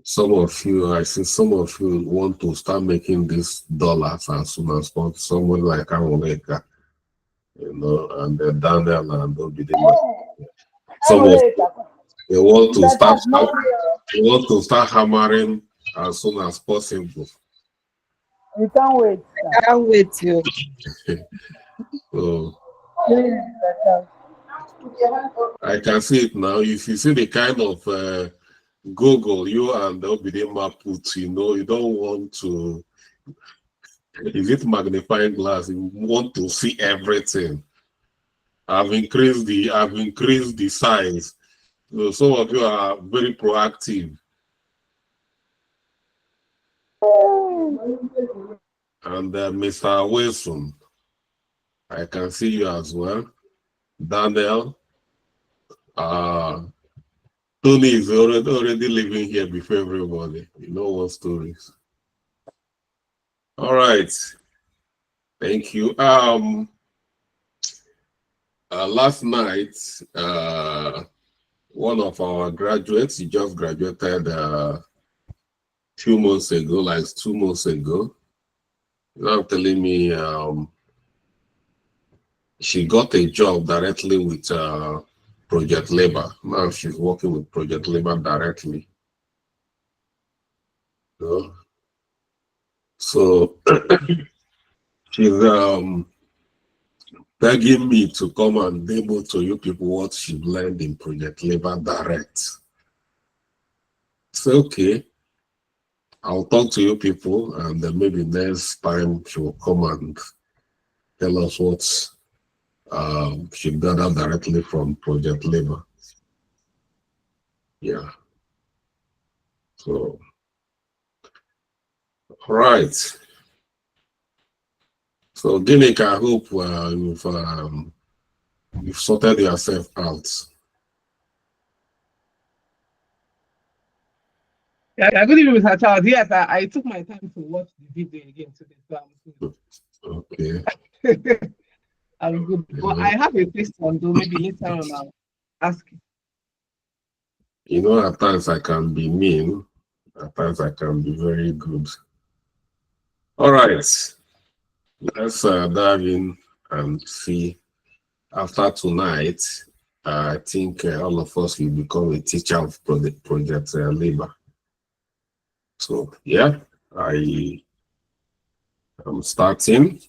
some of you, I see some of you want to start making this dollars as soon as possible. Someone like Amuleka, and then Daniel and Obidima. Some of they want to start. They want to start hammering as soon as possible. You can't wait. I can't wait you. So I can see it now. If you see the kind of Google you and Obidima put, you don't want to. Is it magnifying glass? You want to see everything. I've increased the size. So some of you are very proactive. And Mr. Wilson, I can see you as well. Daniel, Tony is already living here before everybody. You know what stories. All right. Thank you. Last night, one of our graduates, he just graduated a few months ago, like 2 months ago. Now telling me she got a job directly with Project Libre. Now she's working with Project Libre directly. So she's begging me to come and demo to you people what she learned in Project Libre direct. So okay, I'll talk to you people, and then maybe next time she will come and tell us what she gathered directly from Project Libre. Yeah. So, all right. So, Gimmick, I hope you've sorted yourself out. Yeah, good evening, Mr. Charles. Yes, I took my time to watch the video again today. So Okay. I'm good. But I have a question, though. Maybe later on I'll ask you. At times I can be mean, at times I can be very good. All right. Let's dive in and see. After tonight, I think all of us will become a teacher of Project Libre. So, yeah, I am starting.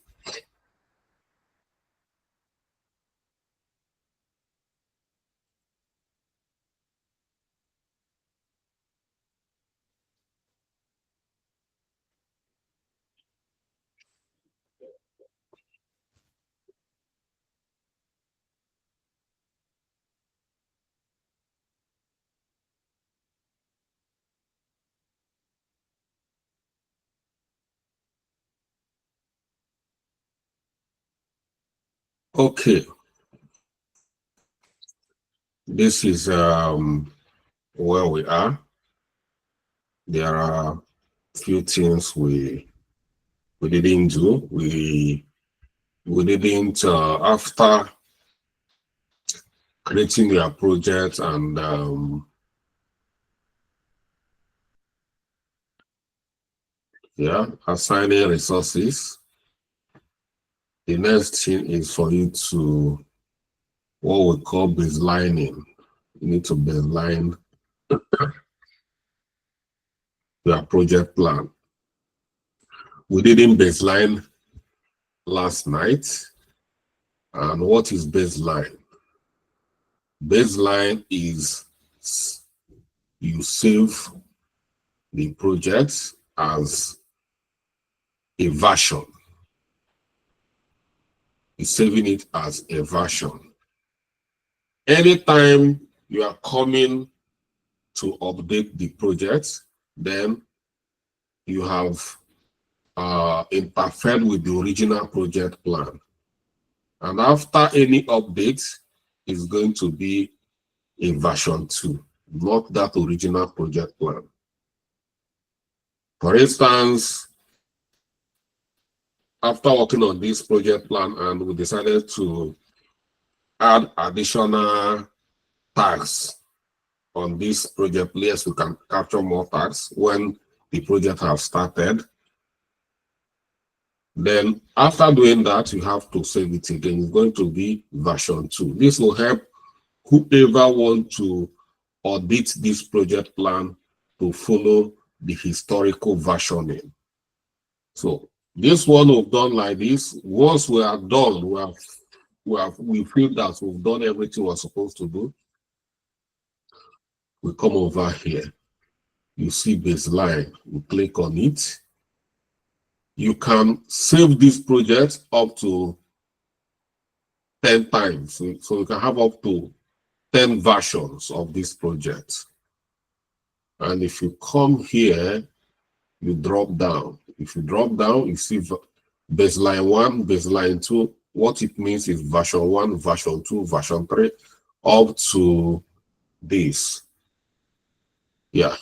Okay. This is where we are. There are a few things we didn't do. We didn't after creating their project and assigning resources. The next thing is for you to what we call baselining. You need to baseline your project plan. We didn't baseline last night. And what is baseline? Baseline is you save the project as a version. You're saving it as a version. Anytime you are coming to update the project, then you have interfered with the original project plan. And after any update, it's going to be a version 2, not that original project plan. For instance, after working on this project plan and we decided to add additional tags on this project, yes, we can capture more tax when the project has started. Then after doing that, you have to save it again. It's going to be version 2. This will help whoever wants to audit this project plan to follow the historical versioning. So this one we've done like this. Once we are done, we feel that we've done everything we're supposed to do. We come over here. You see baseline. We click on it. You can save this project up to 10 times. So you can have up to 10 versions of this project. And if you come here, you drop down. If you drop down, you see baseline 1, baseline 2. What it means is version 1, version 2, version 3, up to this. Yeah.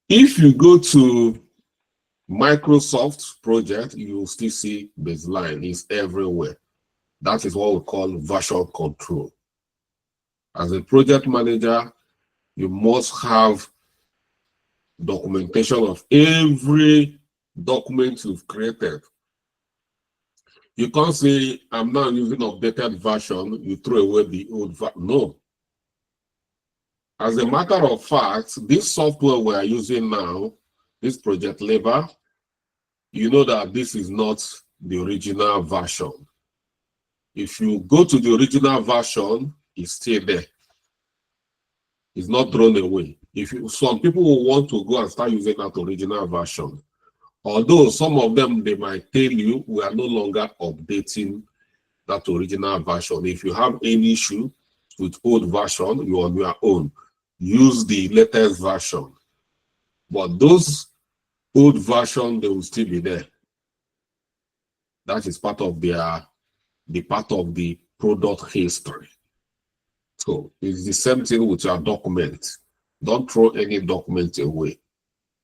If you go to Microsoft project, you will still see baseline. It's everywhere. That is what we call version control. As a project manager, you must have documentation of every document you've created. You can't say, I'm now using updated version, you throw away the old version. No. As a matter of fact, this software we are using now, this project Libre, you know that this is not the original version. If you go to the original version, it's still there. It's not thrown away. Some people will want to go and start using that original version. Although some of them, they might tell you, we are no longer updating that original version. If you have any issue with old version, you're on your own. Use the latest version. But those old version, they will still be there. That is part of the part of the product history. So it's the same thing with your document. Don't throw any document away,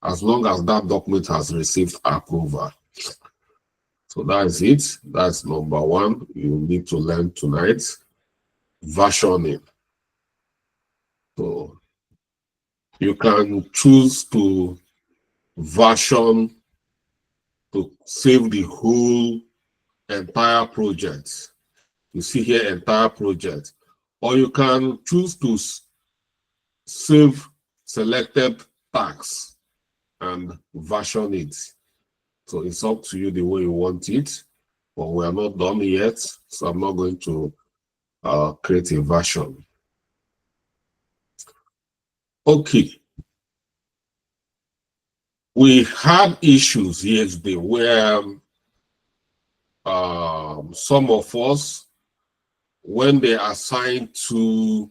as long as that document has received approval. So that's it. That's number 1 you need to learn tonight. Versioning. So you can choose to version to save the whole entire project. You see here, entire project. Or you can choose to save selected tags and version it. So it's up to you the way you want it. But we are not done yet, so I'm not going to create a version. Okay. We had issues yesterday where some of us, when they assign 2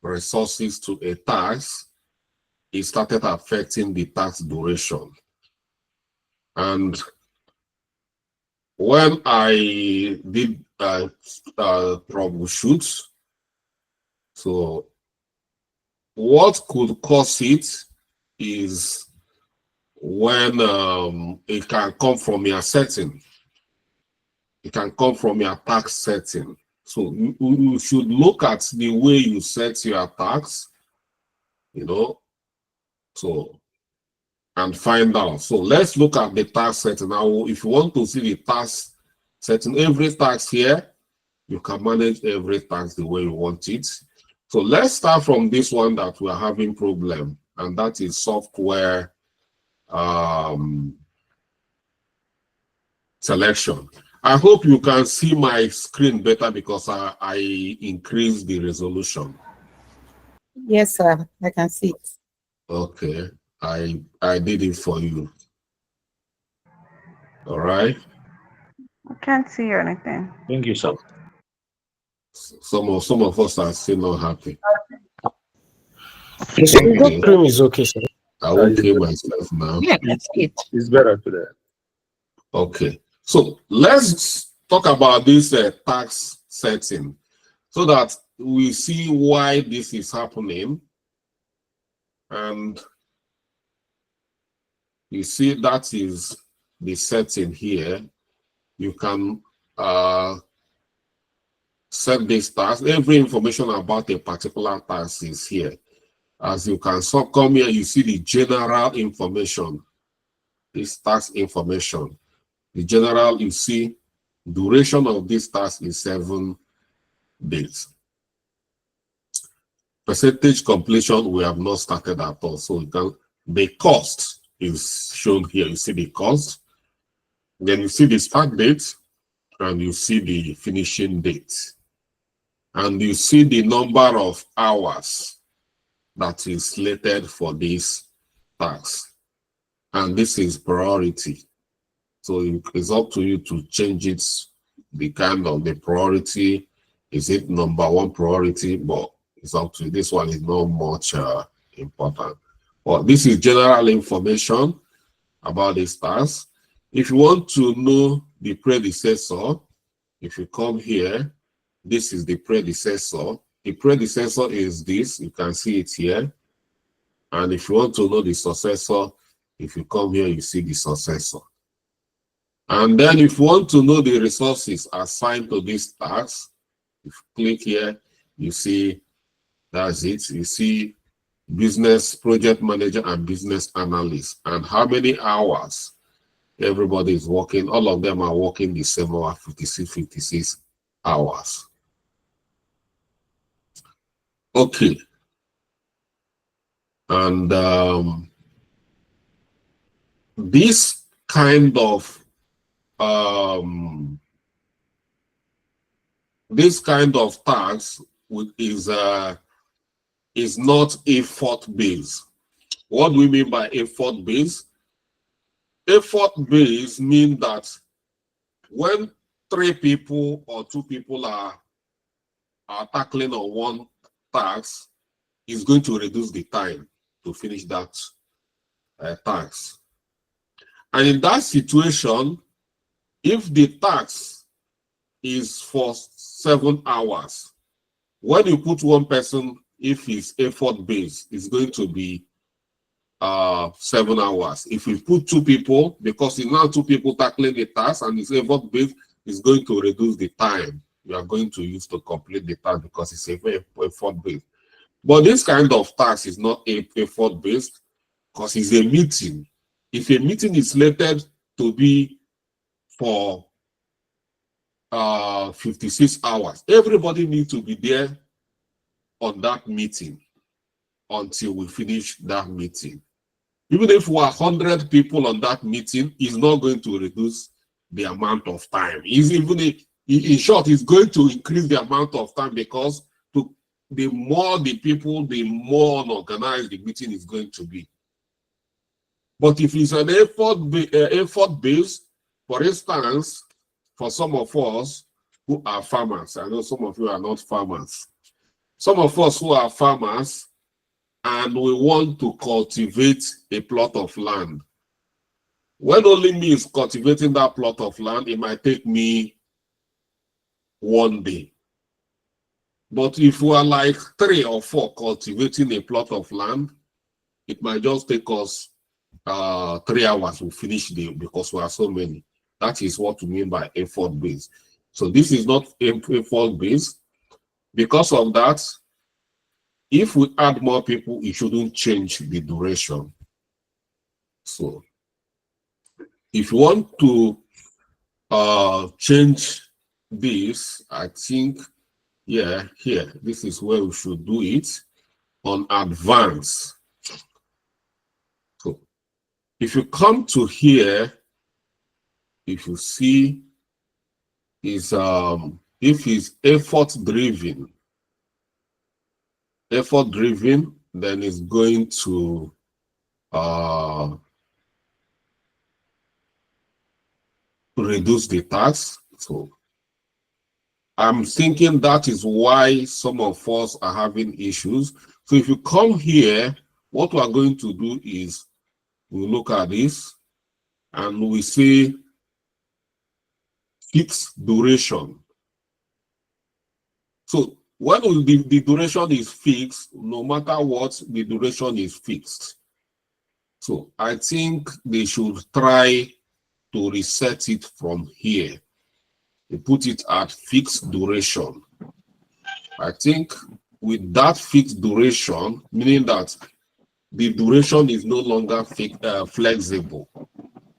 resources to a task, it started affecting the task duration. And when I did troubleshoot, so what could cause it is when it can come from your setting. It can come from your task setting. So you should look at the way you set your task, you know, so, and find out. So let's look at the task setting. Now, if you want to see the task setting, every task here, you can manage every task the way you want it. So let's start from this one that we are having problem, and that is software selection. I hope you can see my screen better because I increased the resolution. Yes, sir. I can see it. Okay, I did it for you. All right. I can't see anything. Thank you, sir. Some of us are still not happy. The screen is okay, sir. I will kill myself now. Yeah, that's it. It's better today. Okay, so let's talk about this tax setting so that we see why this is happening. And you see that is the setting here. You can set this task. Every information about a particular task is here. As you can come here, you see the general information. This task information. The general, you see, duration of this task is 7 days. Percentage completion, we have not started at all. So you can, the cost is shown here. You see the cost. Then you see the start date and you see the finishing date. And you see the number of hours that is slated for this task. And this is priority. So it's up to you to change it, the kind of the priority. Is it number 1 priority? But it's up to you. This one is not much important. But this is general information about this task. If you want to know the predecessor, if you come here, this is the predecessor. The predecessor is this. You can see it here. And if you want to know the successor, if you come here, you see the successor. And then if you want to know the resources assigned to this task, if you click here, you see that's it. You see business project manager and business analyst and how many hours everybody is working. All of them are working the same hour, 56 hours. Okay. And this kind of task is not effort based. What do we mean by effort based? Effort based means that when 3 people or 2 people are tackling on one task, is going to reduce the time to finish that task. And in that situation, if the task is for 7 hours, when you put one person, if it's effort based, it's going to be 7 hours. If you put 2 people, because it's now 2 people tackling the task and it's effort based, it's going to reduce the time you are going to use to complete the task because it's effort based. But this kind of task is not effort based because it's a meeting. If a meeting is slated to be for 56 hours, everybody needs to be there on that meeting until we finish that meeting. Even if we are 100 people on that meeting, it's not going to reduce the amount of time. In short, it's going to increase the amount of time because the more the people, the more unorganized the meeting is going to be. But if it's an effort based, for instance, for some of us who are farmers, I know some of you are not farmers. Some of us who are farmers and we want to cultivate a plot of land. When only me is cultivating that plot of land, it might take me 1 day. But if we are like 3 or 4 cultivating a plot of land, it might just take us 3 hours to finish because we are so many. That is what we mean by effort based. So this is not effort based. Because of that, if we add more people, it shouldn't change the duration. So if you want to change this, I think, yeah, here, this is where we should do it on advance. So if you come to here, if you see is if it's effort driven, then it's going to reduce the tax. So I'm thinking that is why some of us are having issues. So if you come here, what we are going to do is we look at this and we say fixed duration. So when the duration is fixed, no matter what, the duration is fixed. So I think they should try to reset it from here. They put it at fixed duration. I think with that fixed duration, meaning that the duration is no longer flexible.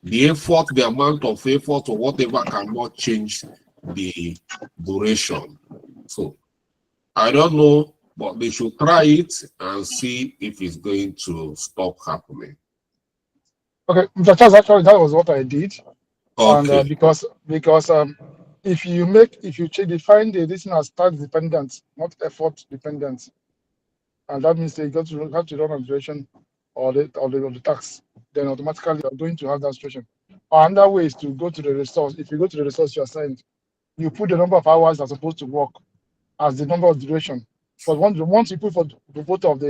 The effort, the amount of effort or whatever cannot change the duration. So I don't know, but they should try it and see if it's going to stop happening. Okay, Mr. Charles, actually, that was what I did. And Okay. because if you define this thing as task dependent, not effort dependent, and that means that you have to run on duration or the tax, then automatically you're going to have that situation. Another way is to go to the resource. If you go to the resource you assigned, you put the number of hours that's supposed to work as the number of duration. But once you put for the vote of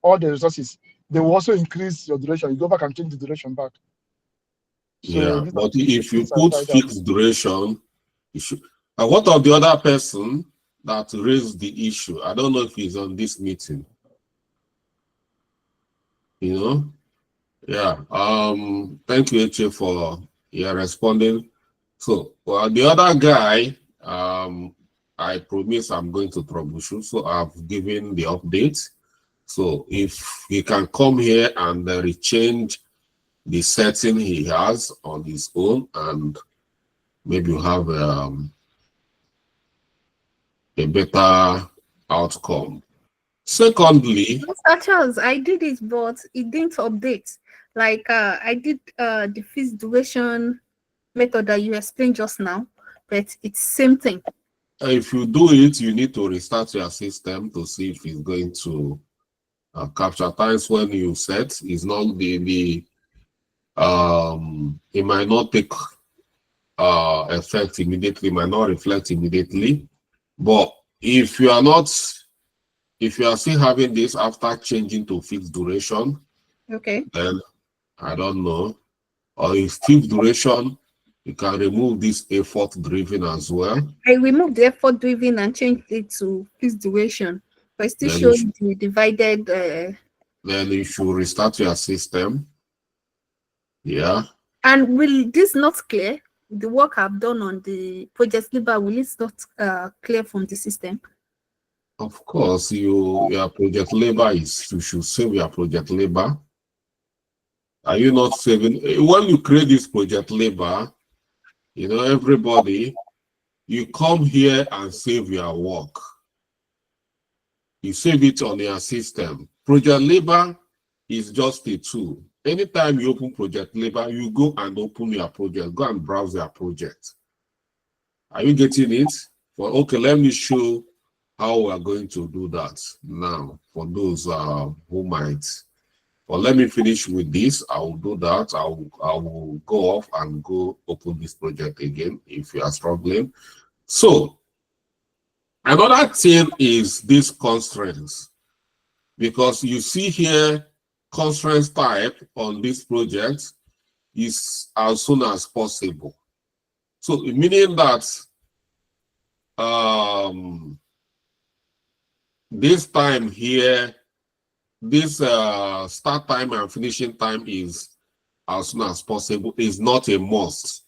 all the resources, they will also increase your duration. You go back and change the duration back. Yeah, So but if you put fixed duration, you should. And what of the other person that raised the issue? I don't know if he's on this meeting. You know? Yeah. Thank you, Eche, for your responding. So, well, the other guy, I promise I'm going to troubleshoot. So I've given the update. So if he can come here and rechange the setting he has on his own, and maybe you have a better outcome. Secondly, Mr. Charles, I did it, but it didn't update. Like I did the fixed duration method that you explained just now, but it's same thing. if you do it, you need to restart your system to see if it's going to capture times when you set. It's not it might not take effect immediately, might not reflect immediately. But if you are still having this after changing to fixed duration, Okay. then I don't know. Or if fixed duration, you can remove this effort driven as well. I removed the effort driven and changed it to fixed duration, but it's still Then showing the divided. Then you should restart your system. Yeah. And will this not clear? The work I've done on the project Libre, will it not clear from the system? Of course, your project labor is, you should save your project labor. Are you not saving? When you create this project labor, everybody, you come here and save your work. You save it on your system. Project labor is just a tool. Anytime you open project labor, you go and open your project, go and browse your project. Are you getting it? Well, okay, let me show how we are going to do that now for those who might. Well, let me finish with this. I will do that. I will go off and go open this project again if you are struggling. So another thing is these constraints, because you see here constraints type on this project is as soon as possible. So meaning that this time here, this start time and finishing time is as soon as possible, is not a must.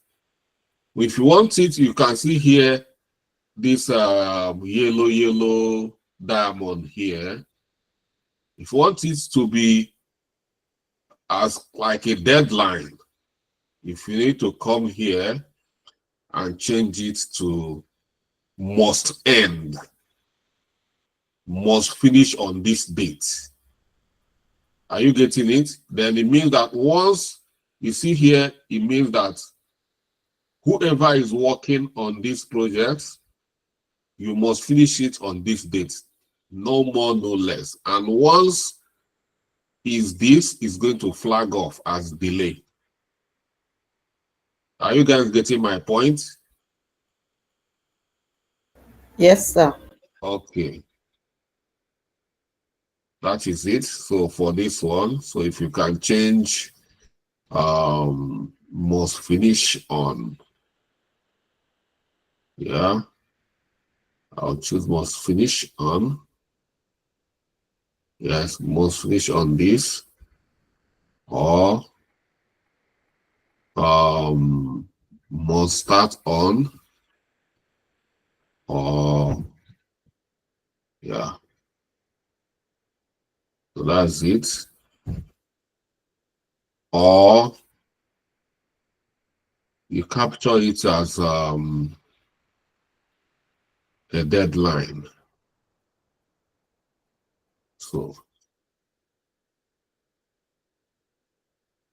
If you want it, you can see here this yellow diamond here. If you want it to be as like a deadline, if you need to come here and change it to must end, must finish on this date. Are you getting it? Then it means that once you see here, it means that whoever is working on this project, you must finish it on this date. No more, no less. And once this is going to flag off as delay. Are you guys getting my point? Yes, sir. Okay. That is it. So for this one, so if you can change must finish on, yeah, I'll choose must finish on. Yes, must finish on this, or must start on, or Yeah. So that's it. Or you capture it as a deadline. So,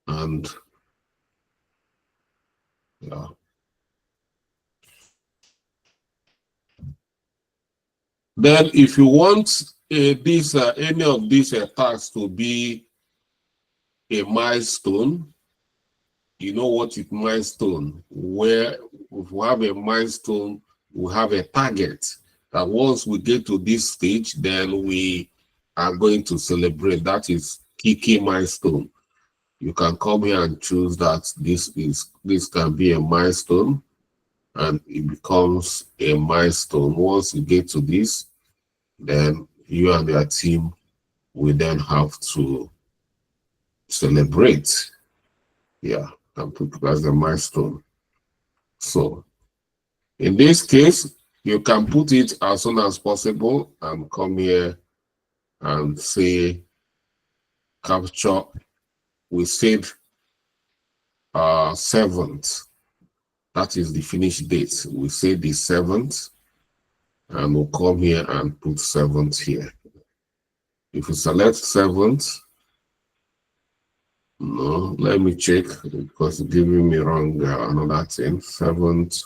and yeah. Then if you want any of these tasks to be a milestone, you know what is milestone? Where if we have a milestone, we have a target that once we get to this stage, then we are going to celebrate. That is key milestone. You can come here and choose that this can be a milestone, and it becomes a milestone. Once you get to this, then you and your team will then have to celebrate. Yeah, and put it as a milestone. So in this case, you can put it as soon as possible and come here and say capture. We said 7th. That is the finish date. We say the 7th, and we'll come here and put 7th here. If you select 7th, no, let me check because it's giving me wrong another thing. 7th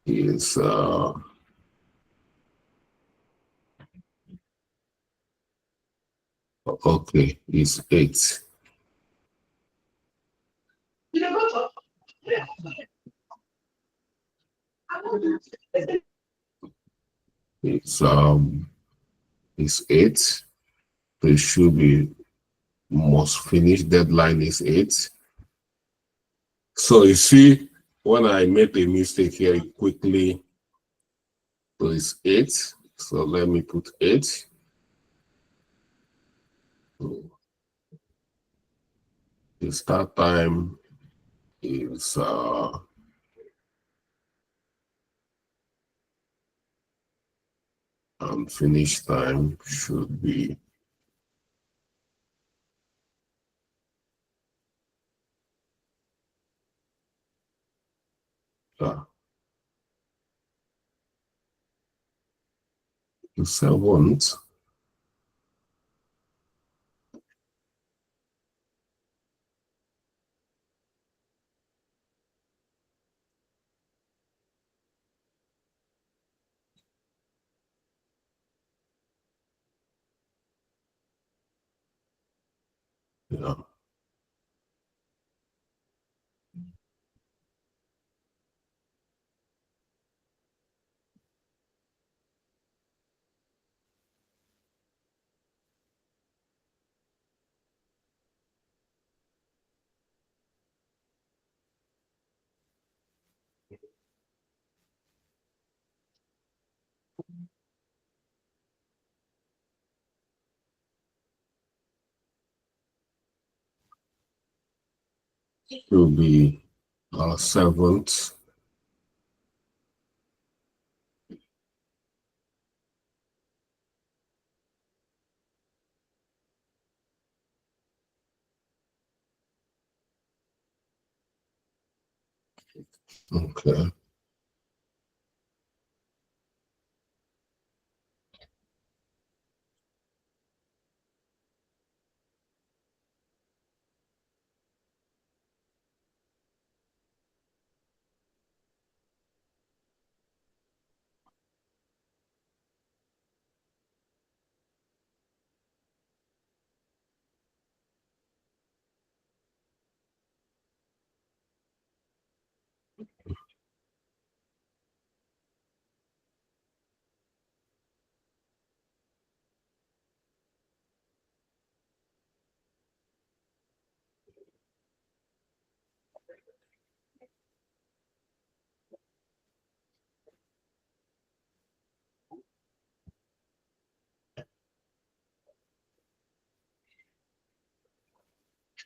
is okay, it's 8. It's 8. So it should be must finish deadline is 8. So you see, when I made a mistake here, it quickly, so it's 8. So let me put 8. So the start time is and finish time should be the 7th. Yeah. Should be 7th. Okay.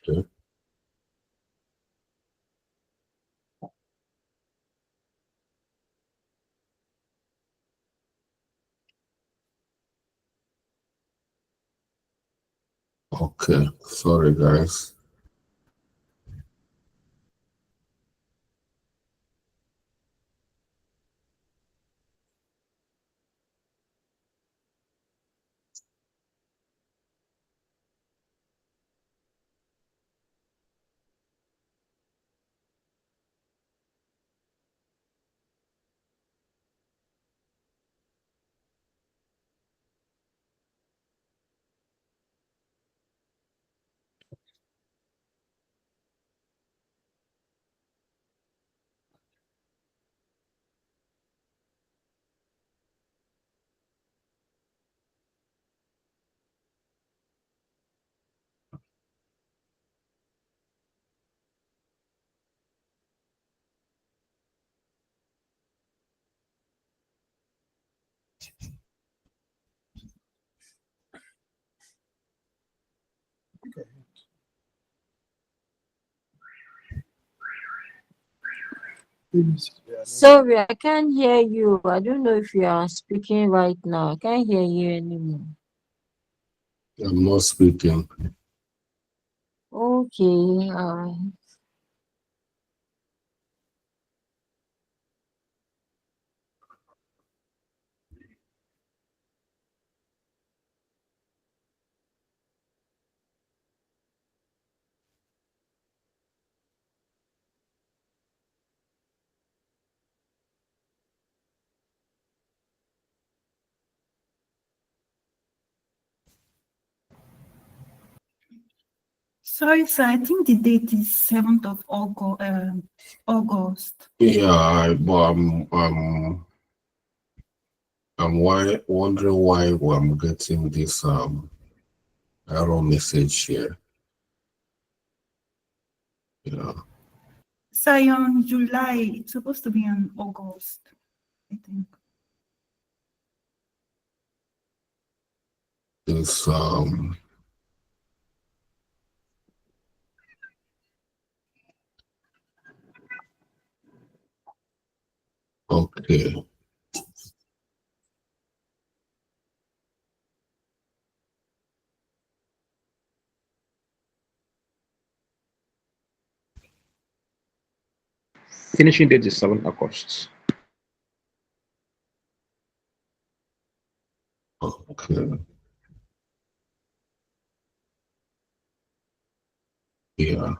Okay. Okay, sorry guys. Sorry, I can't hear you. I don't know if you are speaking right now. I can't hear you anymore. I'm not speaking. Okay. Sorry, sir. I think the date is 7th of August. Yeah, but I'm wondering why I'm getting this error message here. Yeah. Sir, you're on July. It's supposed to be on August, I think. This okay. Finishing date is 7 August. Okay. Yeah.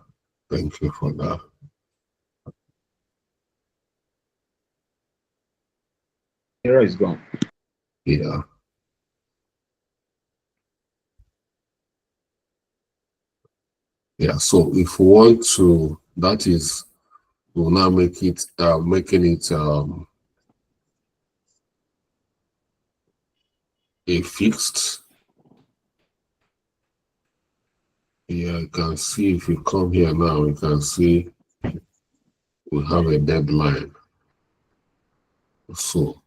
Thank you for that. Error is gone. Yeah. Yeah. So if we want to, that is, we'll now make it making it a fixed. Yeah, you can see if you come here now, you can see we have a deadline. So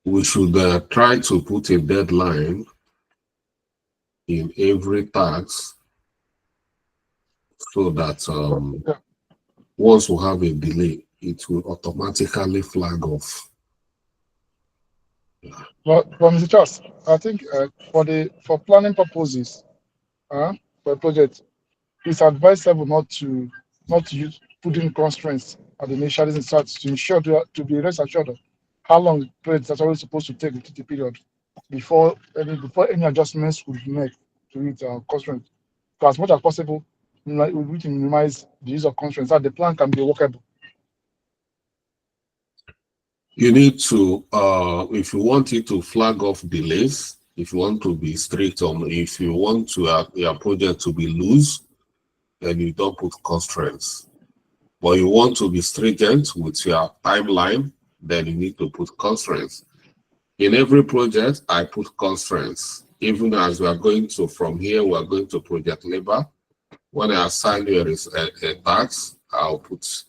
we should try to put a deadline in every task so that once we have a delay, it will automatically flag off. Well, Mr. Charles, I think for planning purposes, for a project, it's advisable not to use putting constraints at the initial start to ensure to be rest assured of how long the project is actually supposed to take the period before any adjustments would be made to it constraint. So as much as possible, we can minimize the use of constraints so that the plan can be workable. You need to, if you want it to flag off delays, if you want to be strict on, if you want to your project to be loose, then you don't put constraints. But you want to be stringent with your timeline, then you need to put constraints. In every project, I put constraints. Even as we are going to, from here, we are going to project labor. When I assign you a task, I'll put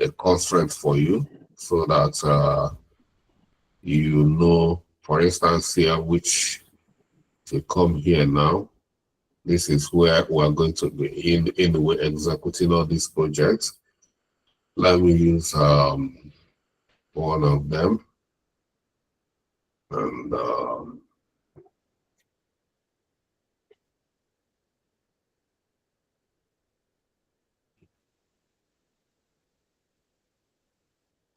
a constraint for you so that you know, for instance, here, which to come here now, this is where we're going to be in the way executing all these projects. Let me use one of them. And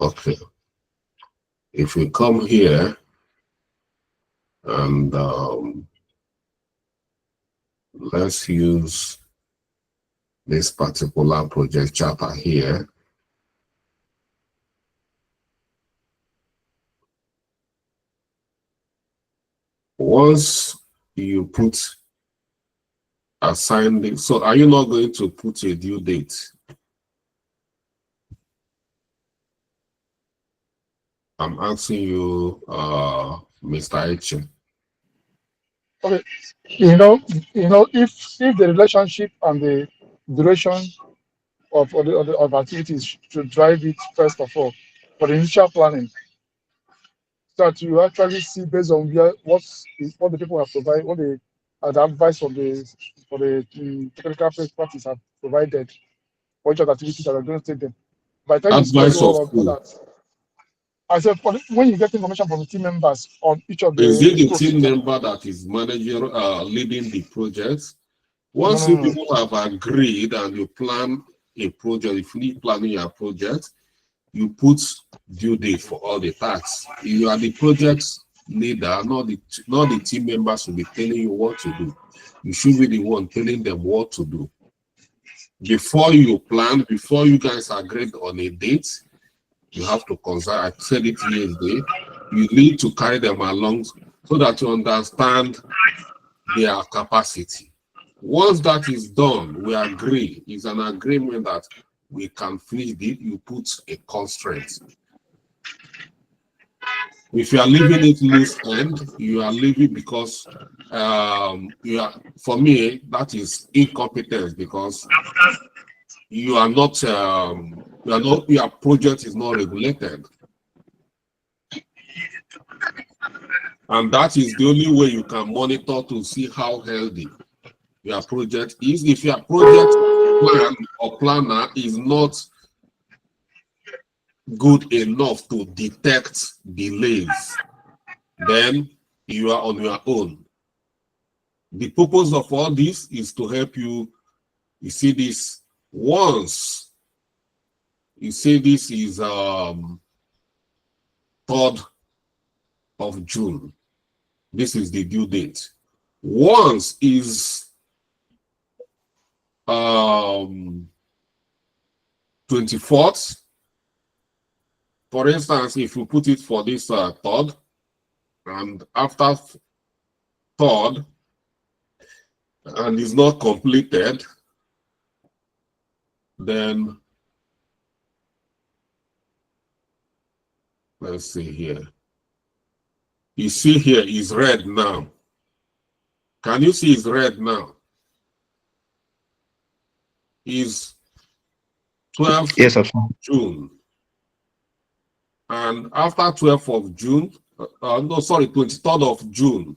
Okay. If we come here and let's use this particular project chapter here. Once you put assign it, so are you not going to put a due date? I'm asking you, Mr. H. Okay, if the relationship and the duration of activities to drive it first of all for the initial planning, so that you actually see based on what the people have provided, what the advice for the technical parties have provided for each of the activities that are going to take them. By the time you Advice schedule of all who? that, I said when you get information from the team members on each of Is the it the scopes, team member that is managing, leading the project? Once you no. people have agreed and you plan a project, if you need planning your project, you put due date for all the tasks. You are the project leader, not the team members will be telling you what to do. You should be the one telling them what to do. Before you plan, before you guys agreed on a date, you have to consult. I said it yesterday. You need to carry them along so that you understand their capacity. Once that is done, we agree. It's an agreement that we can finish it. You put a constraint. If you are leaving it loose end, you are leaving because for me, that is incompetence because you are not your project is not regulated. And that is the only way you can monitor to see how healthy your project is. If your project plan or planner is not good enough to detect delays, then you are on your own. The purpose of all this is to help you. You see this once. You see this is 3rd of June. This is the due date. Once is 24th. For instance, if you put it for this 3rd, and after 3rd, and is not completed, then let's see here. You see here is red now. Can you see it's red now? Is 12th Yes, absolutely. June. And after 12th of June, no, sorry, 23rd of June.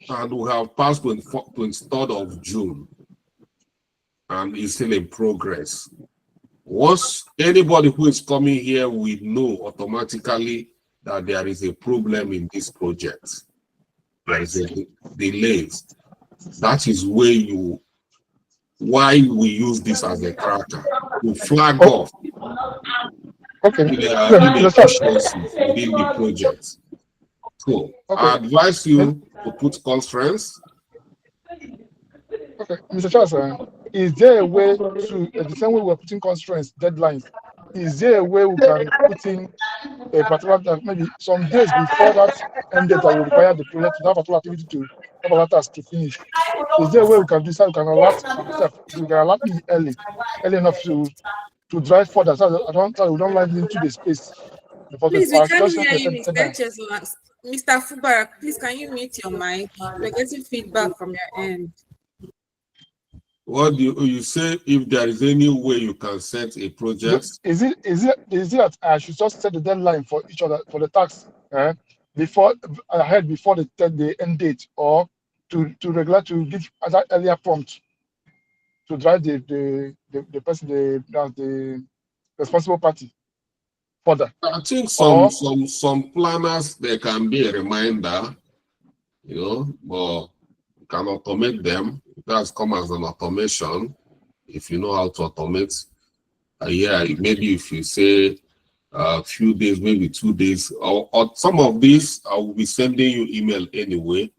And we have passed 23rd of June. And it's still in progress. Once anybody who is coming here will know automatically that there is a problem in this project. There is a delay. That is why we use this as a tracker to flag off inefficiencies within the project. So I advise you to put constraints. Okay, Mr. Charles, is there a way to, the same way we're putting constraints, deadlines, is there a way we can put in a particular, maybe some days before that end date that will require the project to that particular activity to that task to finish? Is there a way we can decide, we can alert me early enough to drive further so we don't land into the space before the Please, we park. can't Just hear set you, the Mr. deadline. Chesla. Mr. Fubarak, please, can you mute your mic? We're getting feedback from your end. What do you say? If there is any way you can set a project, Is it that I should just set the deadline for each other for the tax before the end date, or to give that earlier prompt to drive the person, the responsible party further? I think Or some planners there can be a reminder, but you can automate them. That's come as an automation if you know how to automate. Yeah, maybe if you say a few days, maybe 2 days, or some of these I will be sending you email anyway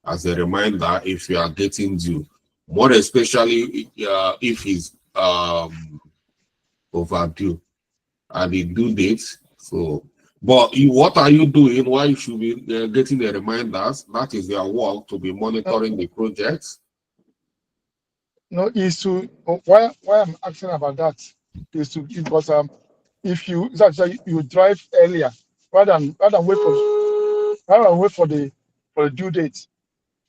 as a reminder if you are getting due. More especially if it's overdue and the due date. So, but what are you doing? Why you should be getting the reminders? That is their work, to be monitoring the projects. No, is to why I'm asking about that is to because if you you drive earlier rather than wait for the due date.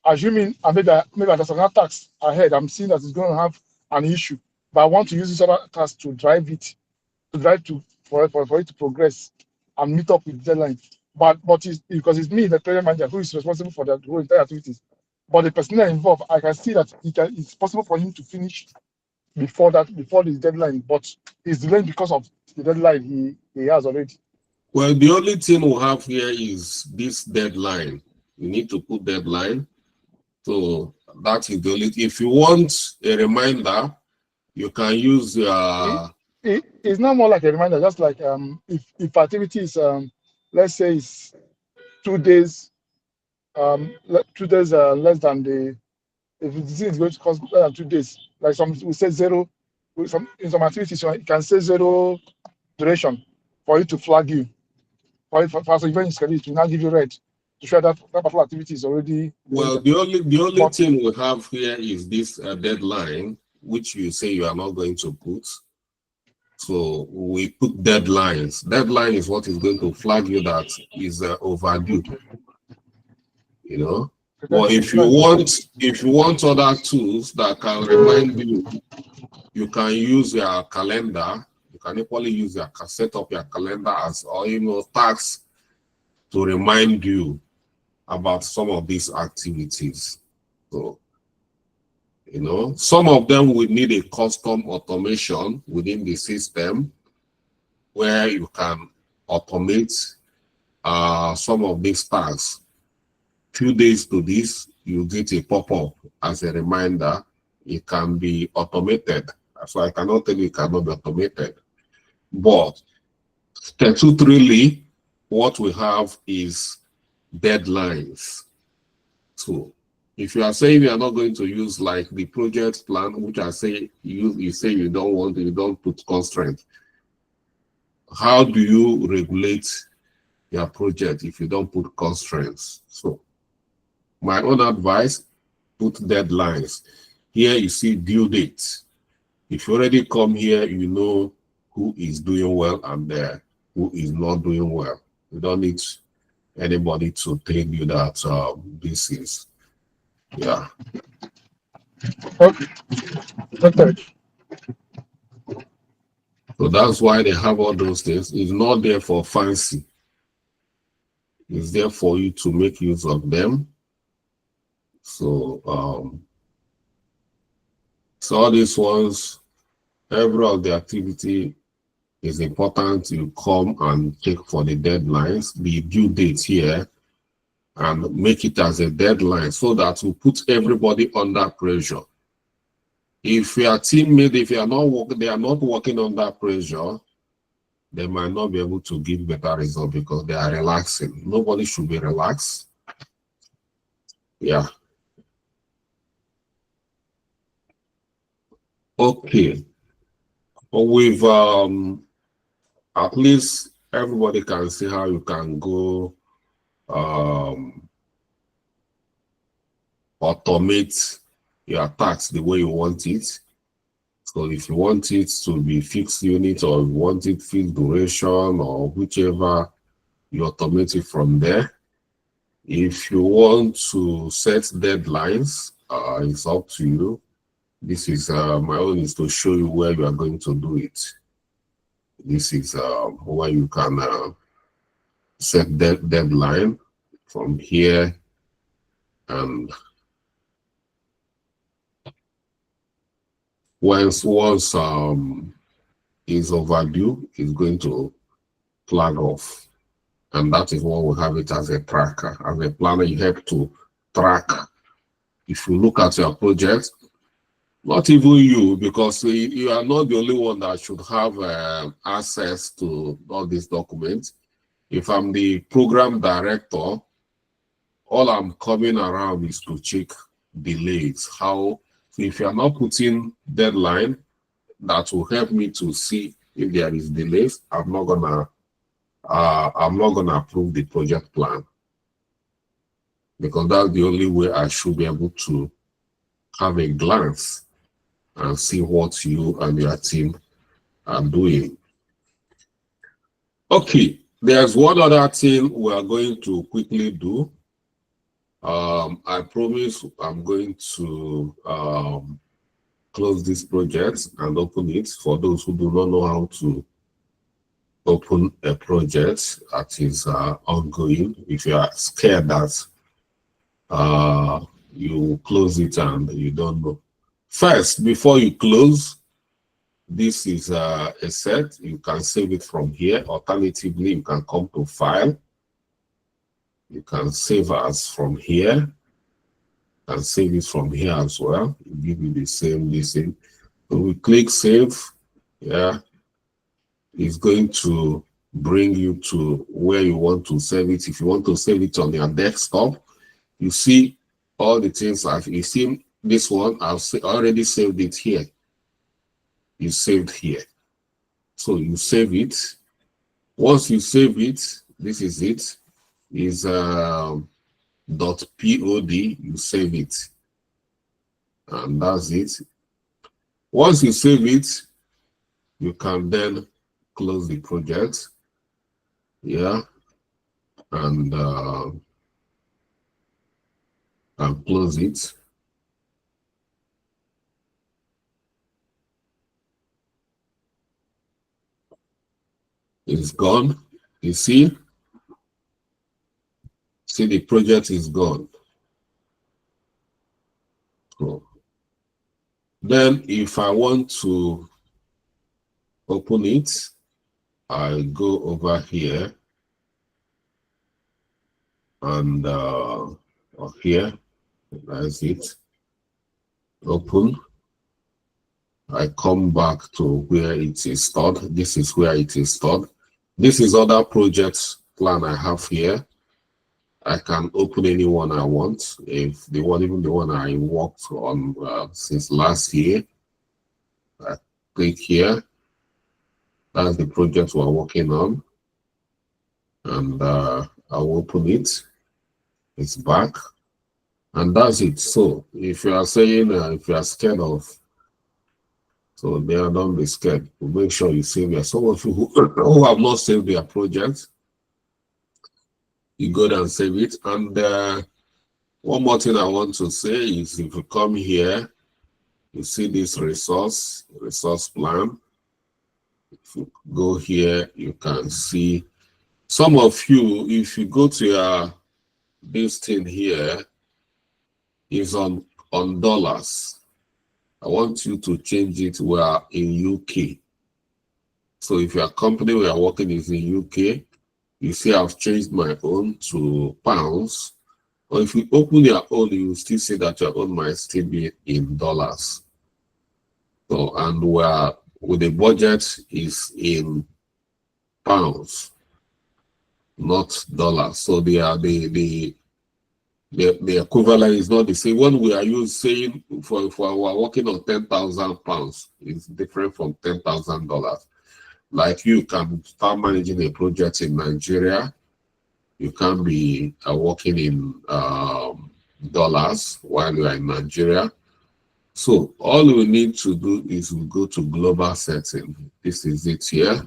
Assuming maybe there's another tax ahead, I'm seeing that it's going to have an issue, but I want to use this other tax to drive for it to progress and meet up with the deadline. But it's because it's me, the project manager, who is responsible for the whole entire activities. But the personnel involved, I can see that it's possible for him to finish before the deadline, but he's delayed because of the deadline he has already. Well, the only thing we have here is this deadline. You need to put deadline. So that is the only. If you want a reminder, you can use It's not more like a reminder, just like if activity is let's say it's 2 days 2 days less than the if the disease is going to cost 2 days, like we say zero. In some activities you can say 0 duration for it to flag you. For so event schedule to now give you red to show that particular activity is already. Well, the only thing we have here is this deadline, which you say you are not going to put. So we put deadlines. Deadline is what is going to flag you that is overdue. You know. But if you want other tools that can remind you, you can use your calendar. You can equally use set up your calendar as or tasks to remind you about some of these activities. So, some of them will need a custom automation within the system where you can automate some of these tasks. Few days to this, you get a pop-up as a reminder. It can be automated. So I cannot tell you it cannot be automated. But statutorily, what we have is deadlines. So if you are saying you are not going to use like the project plan, which I say you say you don't put constraints. How do you regulate your project if you don't put constraints? So my own advice, put deadlines. Here you see due dates. If you already come here, you know who is doing well and who is not doing well. You don't need anybody to tell you that this is, yeah. Okay. So that's why they have all those things. It's not there for fancy. It's there for you to make use of them. So, so all these ones, every of the activity is important. You come and check for the deadlines, the due date here, and make it as a deadline so that we put everybody under pressure. If your teammate, if they are not working under pressure, they might not be able to give better results because they are relaxing. Nobody should be relaxed. Yeah. Okay. With at least everybody can see how you can go automate your tasks the way you want it. So if you want it to be fixed unit or you want it fixed duration or whichever, you automate it from there. If you want to set deadlines, it's up to you. This is my own is to show you where you are going to do it. This is where you can set deadline from here, and once is overdue, it's going to flag off, and that is what we have it as a tracker. As a planner, you have to track. If you look at your project, Not even you, because you are not the only one that should have access to all these documents. If I'm the program director, all I'm coming around is to check delays. How, if you're not putting deadline, that will help me to see if there is delays. I'm not gonna approve the project plan, because that's the only way I should be able to have a glance and see what you and your team are doing. Okay, there's one other thing we are going to quickly do. I promise I'm going to close this project and open it for those who do not know how to open a project that is ongoing. If you are scared that you close it and you don't know. First, before you close, this is a set. You can save it from here. Alternatively, you can come to File. You can save as from here. You can save it from here as well. It give you the same listen. So we click Save. Yeah, it's going to bring you to where you want to save it. If you want to save it on your desktop, you see all the things. You see this one, I've already saved it here. You saved here. So you save it. Once you save it, this is it. Is .pod. You save it. And that's it. Once you save it, you can then close the project. Yeah. And close it. It's gone. You see? See, the project is gone. So then if I want to open it, I go over here and here, that's it. Open. I come back to where it is stored. This is where it is stored. This is other projects plan I have here. I can open any one I want. If the one, even the one I worked on since last year, I click here. That's the project we're working on, and I'll open it. It's back, and that's it. So if you are saying if you are scared of, so don't be scared. Make sure you save your. Some of you who have not saved their project, you go down and save it. And one more thing I want to say is, if you come here, you see this resource plan. If you go here, you can see some of you, if you go to your this thing here, is on dollars. I want you to change it. We are in UK. So if your company we are working is in UK, you see I've changed my own to pounds. Or if you open your own, you will still see that your own might still be in dollars. So, and with the budget is in pounds, not dollars. So they are the equivalent is not the same. When we are saying for we're working on £10,000, it's different from $10,000. Like you can start managing a project in Nigeria, you can be working in dollars while you are in Nigeria. So all we need to do is we go to global setting. This is it here.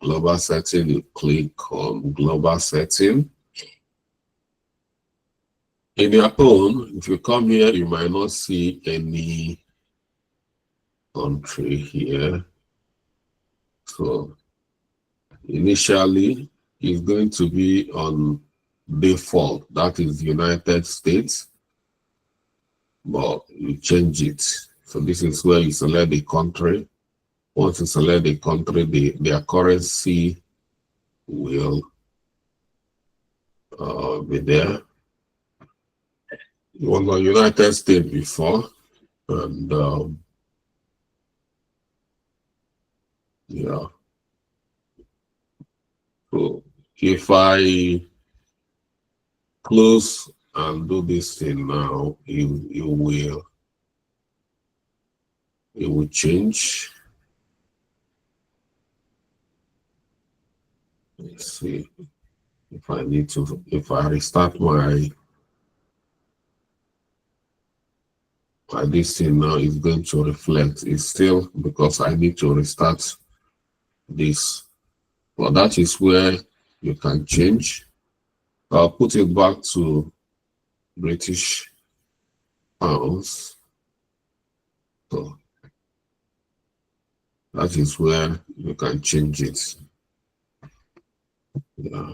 Global setting, you click on global setting. In your own, if you come here, you might not see any country here. So initially, it's going to be on default. That is United States. But you change it. So this is where you select the country. Once you select the country, their currency will be there. It was on United States before. And yeah. So if I close and do this thing now, it will change. Let's see if I need to, if I restart my this thing now is going to reflect. It's still because I need to restart this. But that is where you can change. I'll put it back to British pounds. So that is where you can change it. Yeah.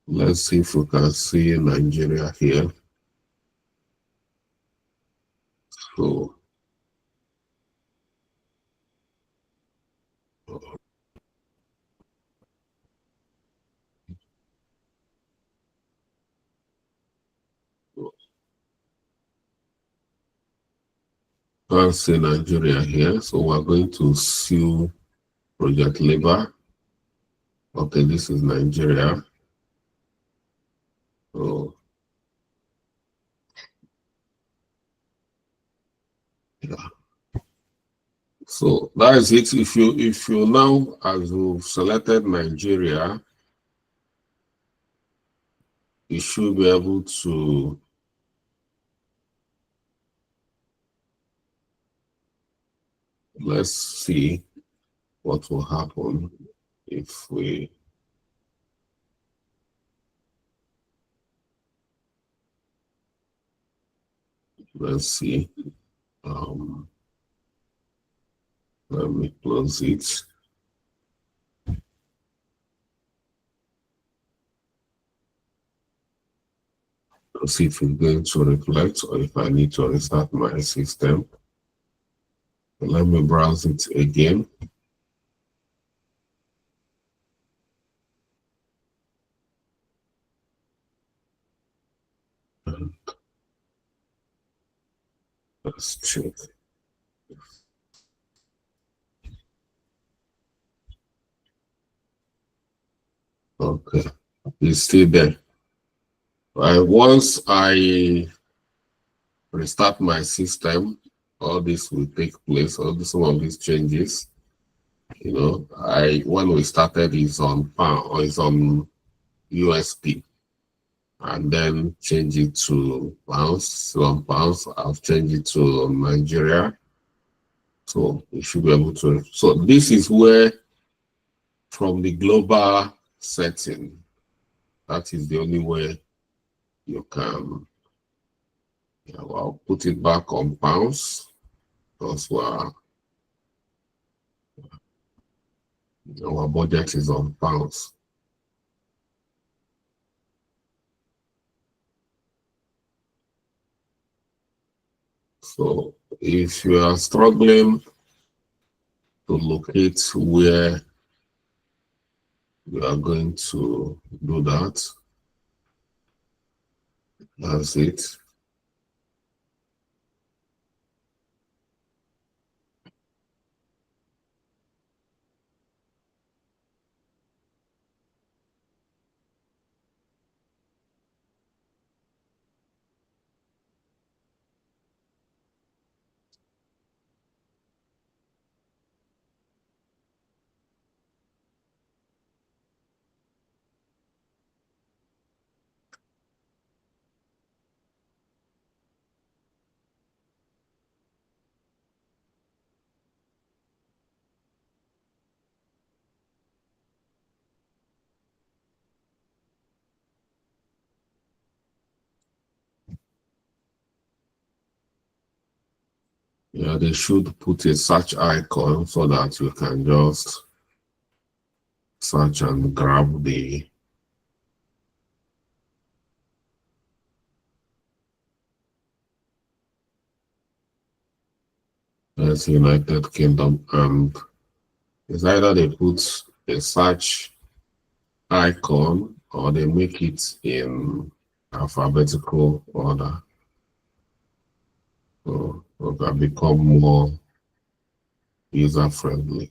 Let's see if we can see Nigeria here. So can't see Nigeria here. So we're going to see Project Libre. Okay, this is Nigeria. So yeah. So that is it. If you now, as you've selected Nigeria, you should be able to let's see what will happen if we let's see. Let me close it. Let's see if it's going to reflect or if I need to restart my system. Let me browse it again. Let's check. Okay, it's still there. Once I restart my system, all this will take place. Some of these changes, you know, when we started is on pound or is on USD, and then change it to pounds. So on pounds, I've changed it to Nigeria. So you should be able to. So this is where, from the global setting, that is the only way you can. Yeah, well, I'll put it back on pounds because our budget is on pounds. So if you are struggling to locate where you are going to do that, that's it. Yeah, they should put a search icon so that you can just search and grab the United Kingdom, and it's either they put a search icon or they make it in alphabetical order. So it can become more user friendly.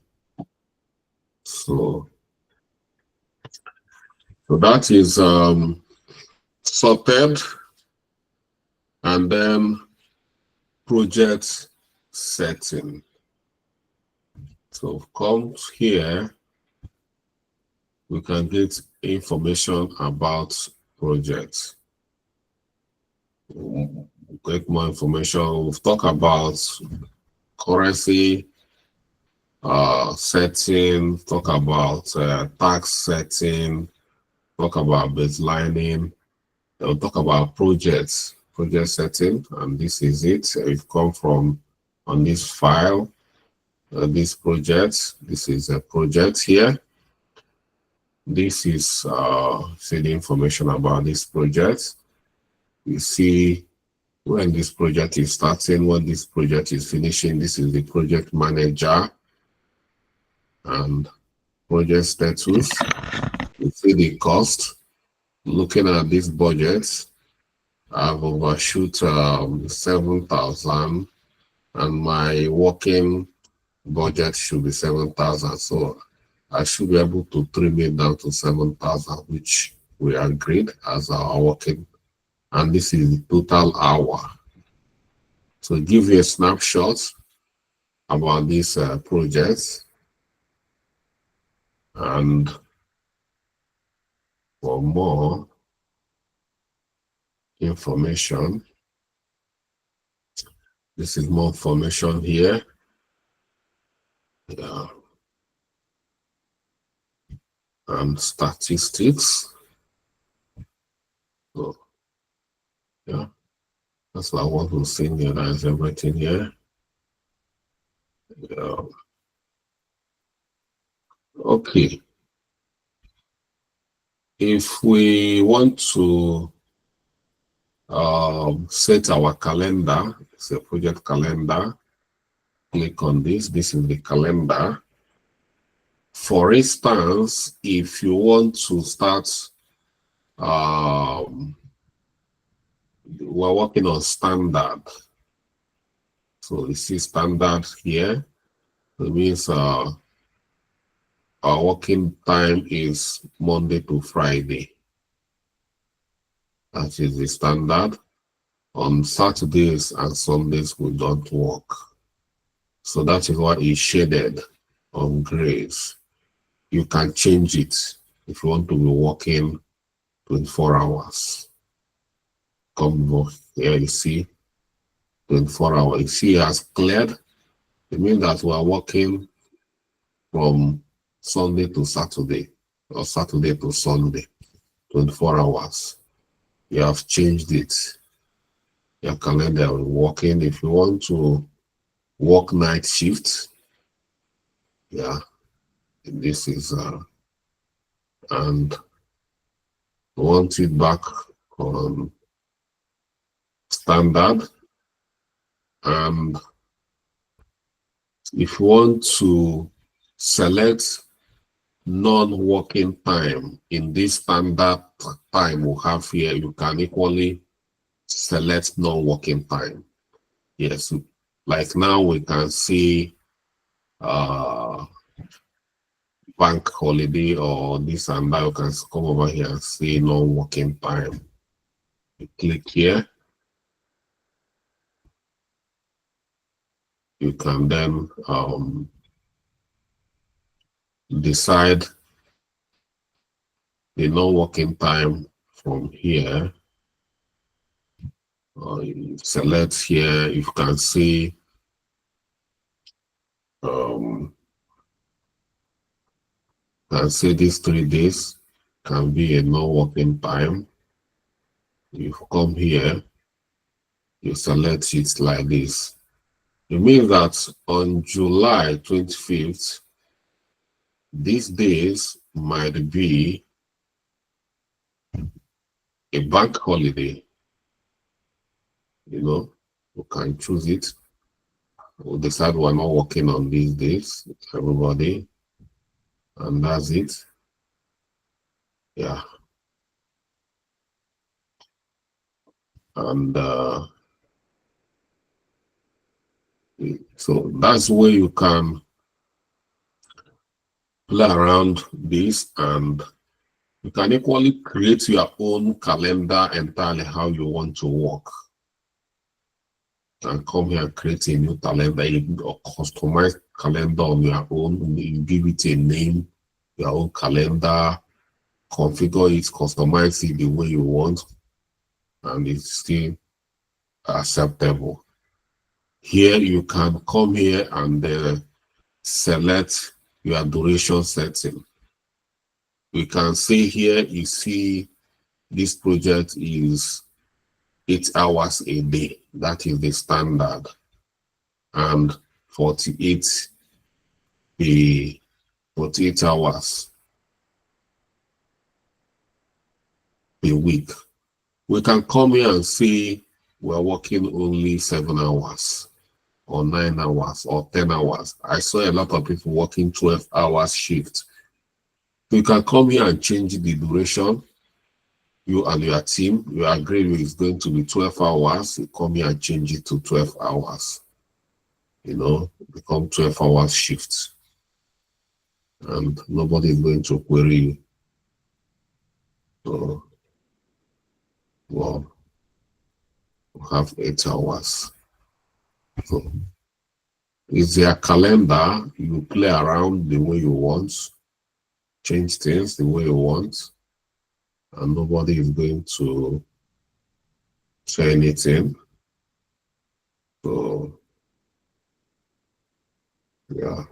So that is sorted, and then project setting. So come here, we can get information about projects. Get more information. We'll talk about currency setting, talk about tax setting, talk about baselining. We'll talk about project setting, and this is it. It come from on this file, this project. This is a project here. This is see the information about this project. You see when this project is starting, when this project is finishing. This is the project manager and project status. You see the cost. Looking at this budget, I've overshoot 7,000, and my working budget should be 7,000. So I should be able to trim it down to 7,000, which we agreed as our working. And this is the total hour. So give you a snapshot about this project. And for more information, this is more information here. Yeah. And statistics. So, yeah, that's what I want to see here. That is everything here. Yeah. Okay. If we want to set our calendar, it's a project calendar, click on this. This is the calendar. For instance, if you want to start, we're working on standard. So you see standard here. It means our working time is Monday to Friday. That is the standard. On Saturdays and Sundays, we don't work. So that is what is shaded on grays. You can change it if you want to be working 24 hours. Come here, you see 24 hours. You see it has cleared. It means that we are working from Sunday to Saturday or Saturday to Sunday, 24 hours. You have changed it. Your calendar will working. If you want to work night shift, yeah, this is and want it back on standard. And if you want to select non-working time in this standard time we have here, you can equally select non-working time. Yes, like now we can see bank holiday or this and that. You can come over here and see non-working time. You click here. You can then decide the non-working time from here. You select here. You can see these 3 days can be a non-working time. You come here, you select it like this. It means that on July 25th, these days might be a bank holiday. You know, you can choose it. We'll decide we're not working on these days, everybody, and that's it. Yeah. And So that's where you can play around this, and you can equally create your own calendar entirely how you want to work. And come here and create a new calendar, or customized calendar on your own. You give it a name, your own calendar, configure it, customize it the way you want, and it's still acceptable. Here you can come here and select your duration setting. We can see here, you see this project is 8 hours a day. That is the standard. And 48 hours a week. We can come here and see we're working only 7 hours or 9 hours or 10 hours. I saw a lot of people working 12 hours shift. You can come here and change the duration. You and your team, you agree it's going to be 12 hours. You come here and change it to 12 hours. You know, become 12 hours shifts. And nobody is going to query you. So, well, we have 8 hours. So, it's their calendar. You play around the way you want, change things the way you want, and nobody is going to say anything. So, yeah.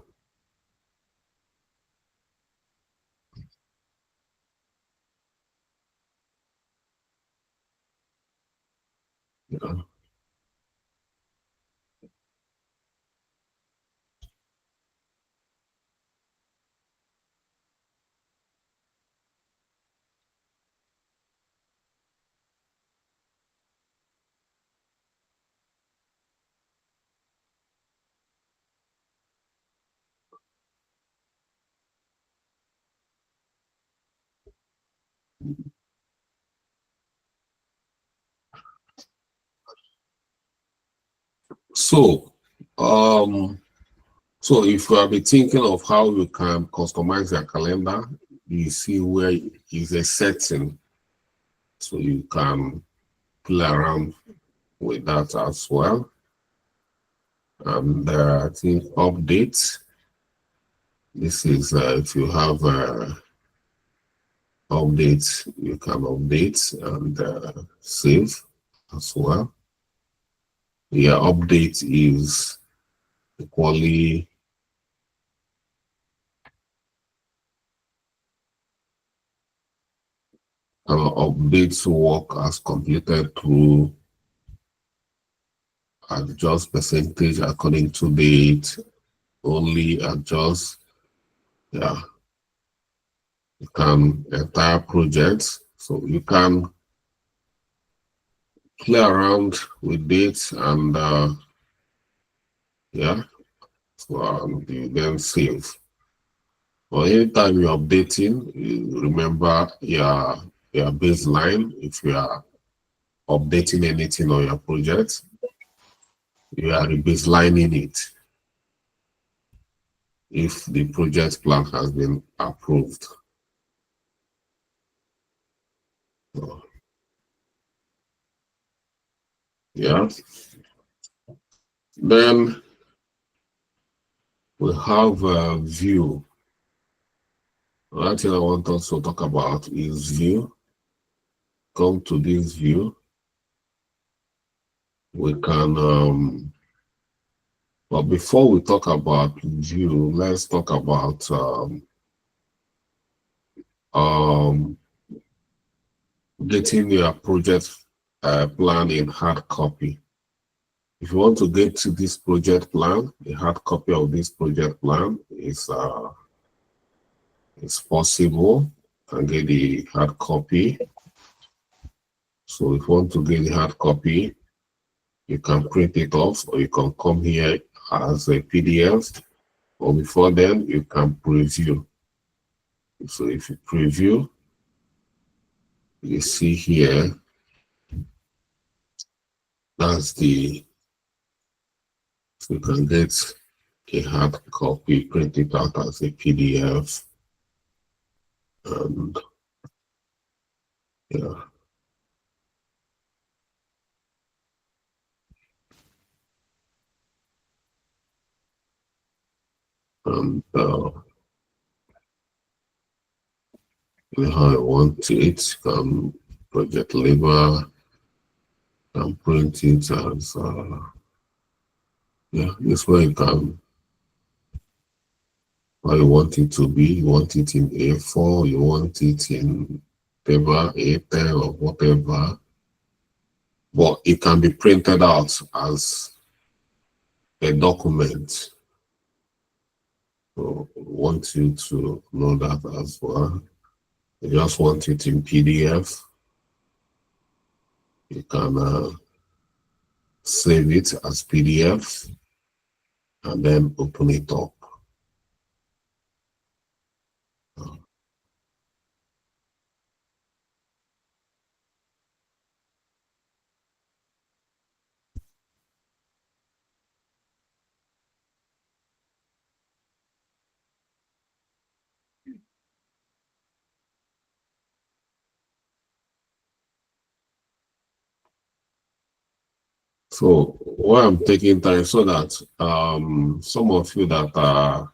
Yeah. So, so if you have been thinking of how you can customize your calendar, you see where is a setting, so you can play around with that as well. And I think update. This is if you have updates, you can update and save as well. Yeah, update is equally updates work as completed through adjust percentage according to date, only adjust. Yeah, you can entire projects, so you can play around with dates and yeah, so you then save. Or anytime you're updating, you remember your baseline. If you are updating anything on your project, you are rebaselining it if the project plan has been approved. So, yeah. Then we have a view. Another thing I want us to talk about is view. Come to this view. We can, but before we talk about view, let's talk about getting your project plan in hard copy. If you want to get to this project plan, the hard copy of this project plan is possible. You can get the hard copy. So if you want to get the hard copy, you can print it off, or you can come here as a PDF, or before then you can preview. So if you preview, you see here, that's the you can get a hard copy, print it out as a PDF, and yeah. And how I want it, Project Libre, can print it as yeah, this way you can how you want it to be. You want it in A4, you want it in paper, A10 or whatever. But it can be printed out as a document. So I want you to know that as well. You just want it in PDF. You can save it as PDF and then open it up. So why I'm taking time so that some of you that are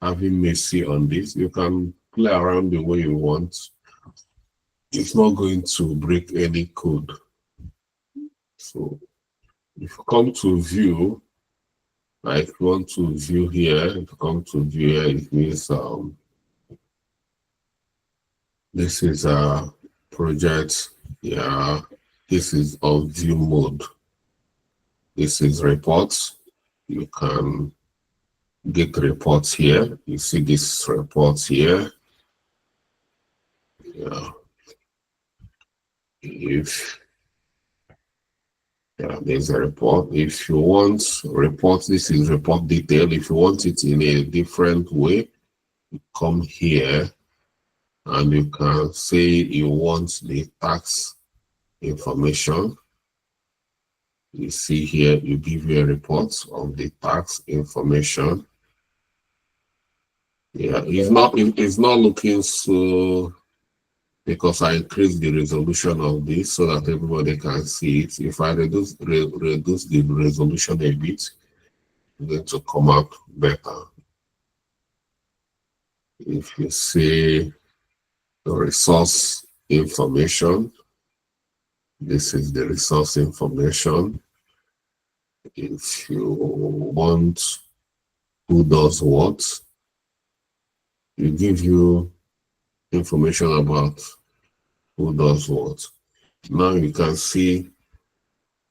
having messy on this, you can play around the way you want. It's not going to break any code. So if you come to view, like you want to view here, if you come to view here, it means this is a project. Yeah, this is on view mode. This is reports. You can get reports here. You see this reports here. Yeah. If there's a report. If you want report, this is report detail. If you want it in a different way, you come here and you can say you want the tax information. You see here, you give you a report of the tax information. Yeah, it's not looking so, because I increased the resolution of this so that everybody can see it. If I reduce the resolution a bit, it's going to come out better. If you see the resource information, this is the resource information. If you want who does what, it gives you information about who does what. Now you can see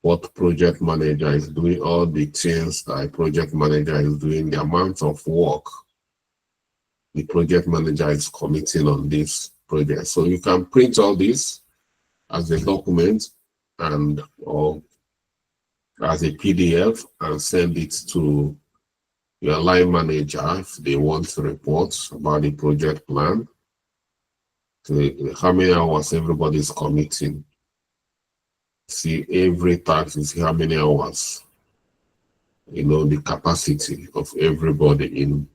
what project manager is doing, all the things that a project manager is doing, the amount of work the project manager is committing on this project. So you can print all this as a document and or as a PDF and send it to your line manager if they want to report about the project plan, to how many hours everybody is committing. See, every task is how many hours, you know, the capacity of everybody in.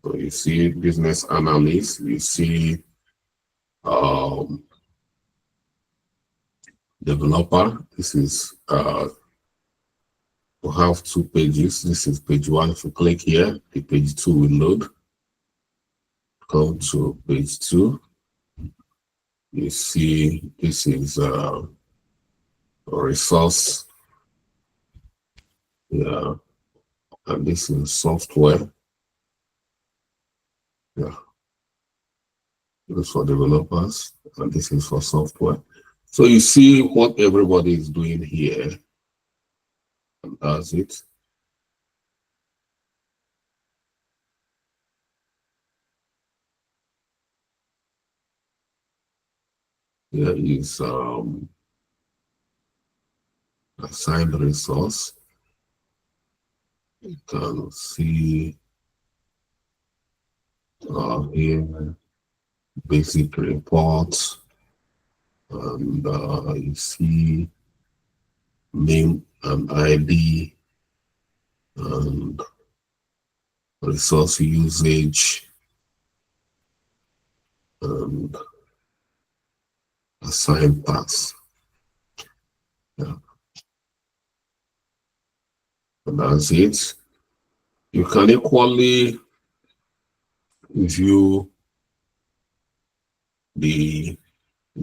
So you see business analyst, you see developer. This is we have 2 pages. This is page 1. If you click here, the page 2 will load. Come to page 2. You see this is a resource. Yeah, and this is software. Yeah, this is for developers, and this is for software. So you see what everybody is doing here, and that's it. Here is assigned resource. You can see here basic reports, and you see name and ID, and resource usage, and assign tasks. Yeah. And that's it. You can equally view the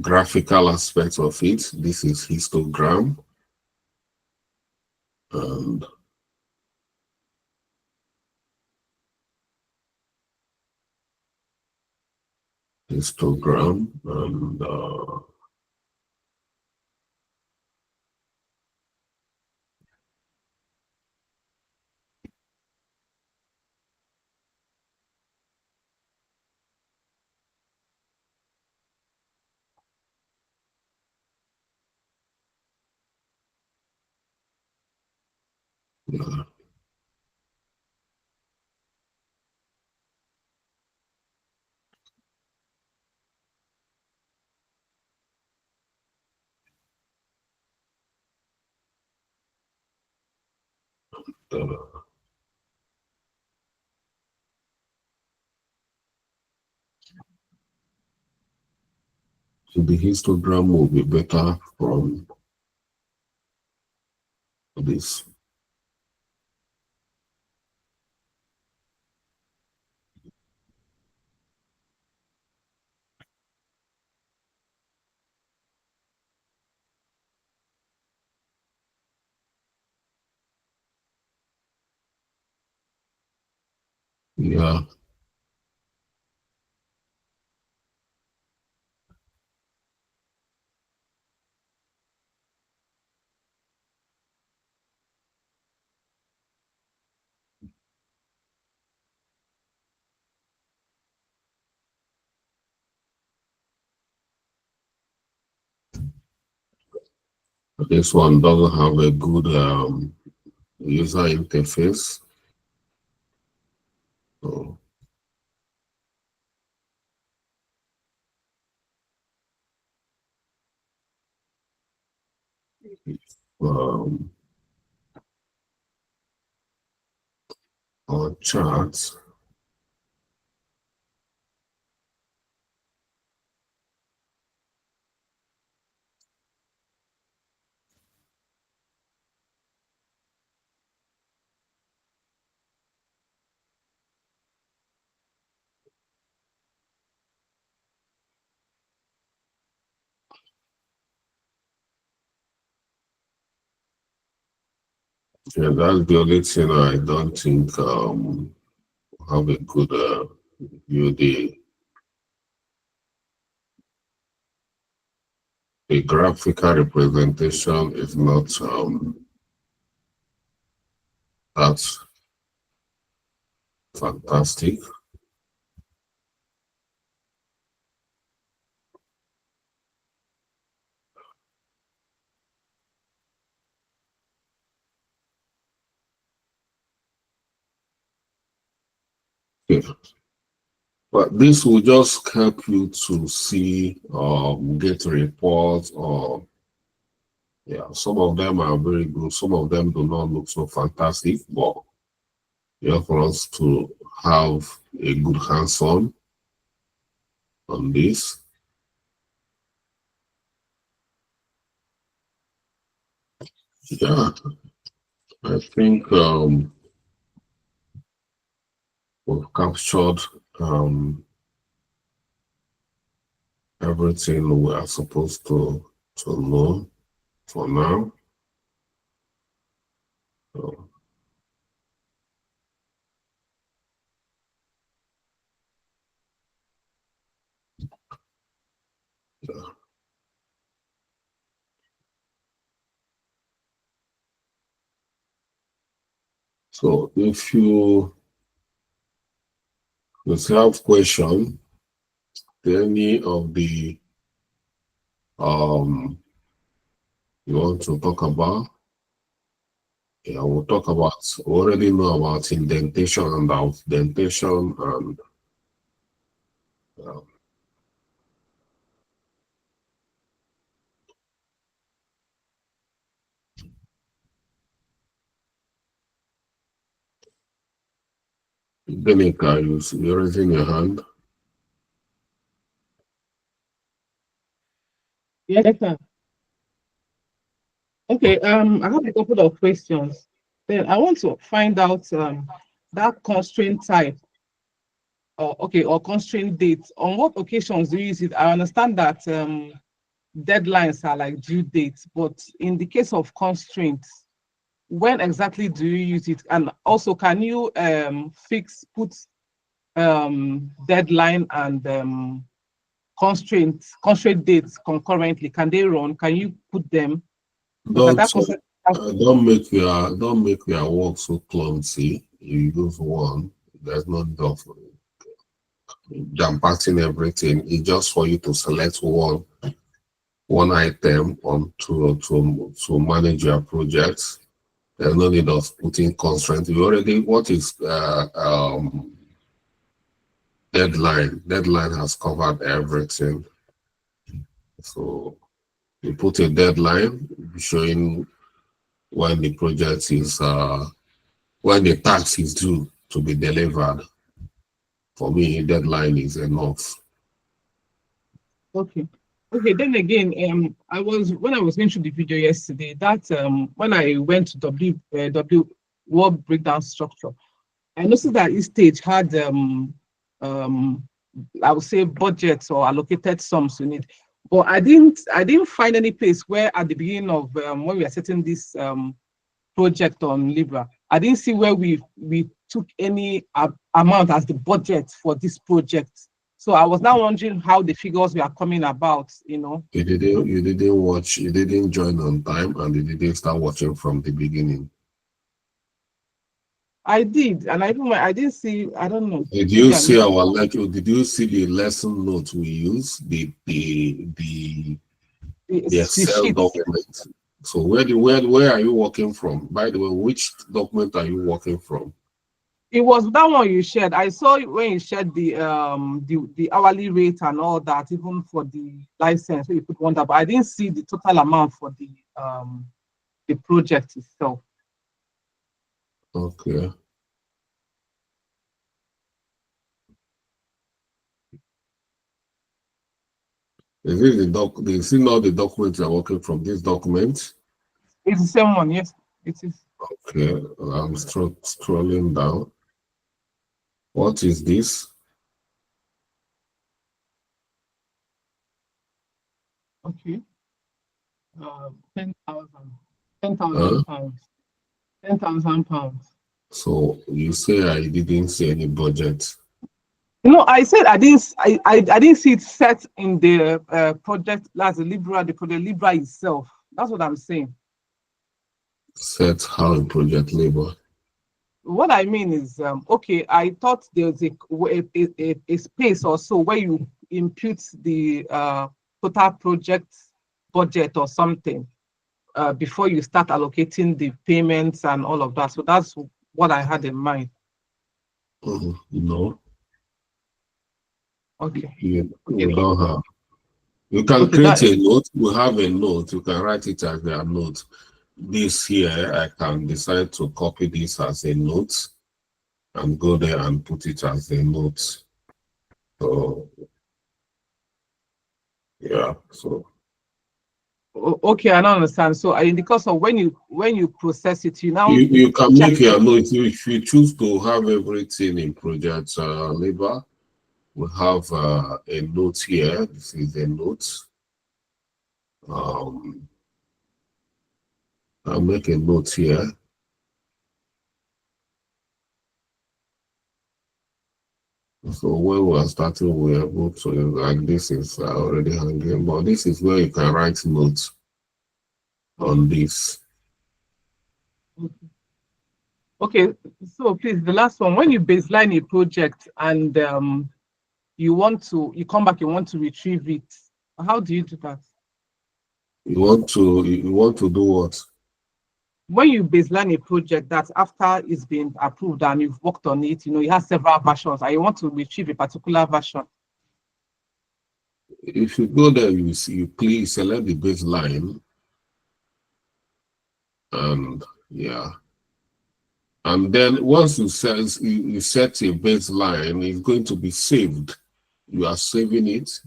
graphical aspect of it. This is histogram, and histogram, and yeah. Uh, so the histogram will be better from this. Yeah. This one doesn't have a good user interface. So um, our charts, yeah, that's the only thing I don't think have a good view. The graphical representation is not that fantastic. Yeah. But this will just help you to see get reports, or yeah, some of them are very good, some of them do not look so fantastic, but yeah, for us to have a good hands-on on this. Yeah, I think we've captured everything we are supposed to know for now. So, yeah. So if you still have question, any of the you want to talk about, yeah, we'll talk about, we already know about indentation and outdentation, and uh, Denica, you're raising your hand. Yes, sir. Okay, I have a couple of questions. Then I want to find out that constraint type or constraint date. On what occasions do you use it? I understand that deadlines are like due dates, but in the case of constraints, when exactly do you use it? And also, can you put deadline and constraint dates concurrently? Can they run? Can you put them? Don't make your work so clumsy. You use one. There's no need of jam-packing everything. It's just for you to select one item to manage your projects. There's no need of putting constraint. You already what is deadline. Deadline has covered everything. So you put a deadline showing when the project is when the task is due to be delivered. For me, deadline is enough. Okay. Okay, then again, when I was going through the video yesterday, that when I went to W work breakdown structure, I noticed that each stage had I would say budgets or allocated sums in it. But I didn't find any place where at the beginning of when we are setting this project on Libre, I didn't see where we took any amount as the budget for this project. So I was now wondering how the figures were coming about, you know. You didn't watch, you didn't join on time, and you didn't start watching from the beginning. I did, and I didn't see, I don't know. Did you see our lecture? Did you see the lesson note we use? The Excel document. So where are you working from? By the way, which document are you working from? It was that one you shared. I saw when you shared the hourly rate and all that, even for the license. So you put one that, but I didn't see the total amount for the project itself. Okay. Is it is it not the document you're working from? This document? It's the same one, yes, it is. Okay, I'm scrolling down. What is this? Okay. 10,000 pounds. 10,000 pounds. So you say I didn't see any budget. No, I said I didn't see it set in the project as the project Libre itself. That's what I'm saying. Set how in project Libre? What I mean is, okay, I thought there was a space or so where you impute the total project budget or something before you start allocating the payments and all of that. So that's what I had in mind. No. Okay. We don't have. You can create a note. We have a note. You can write it as a note. This here, I can decide to copy this as a note and go there and put it as a note. So, yeah. So. Okay, I don't understand. So, in the course of when you process it, you can make your note. If you choose to have everything in project Libre, we have a note here. This is a note. I'll make a note here. So when we're starting, we're able to, like this is already hanging, but this is where you can write notes on this. Okay, so please, the last one, when you baseline a project and you come back, you want to retrieve it, how do you do that? You want to do what? When you baseline a project that after it's been approved and you've worked on it, you have several versions and you want to retrieve a particular version. If you go there, you please select the baseline, and yeah, And then once you set a baseline, it's going to be saved. You are saving it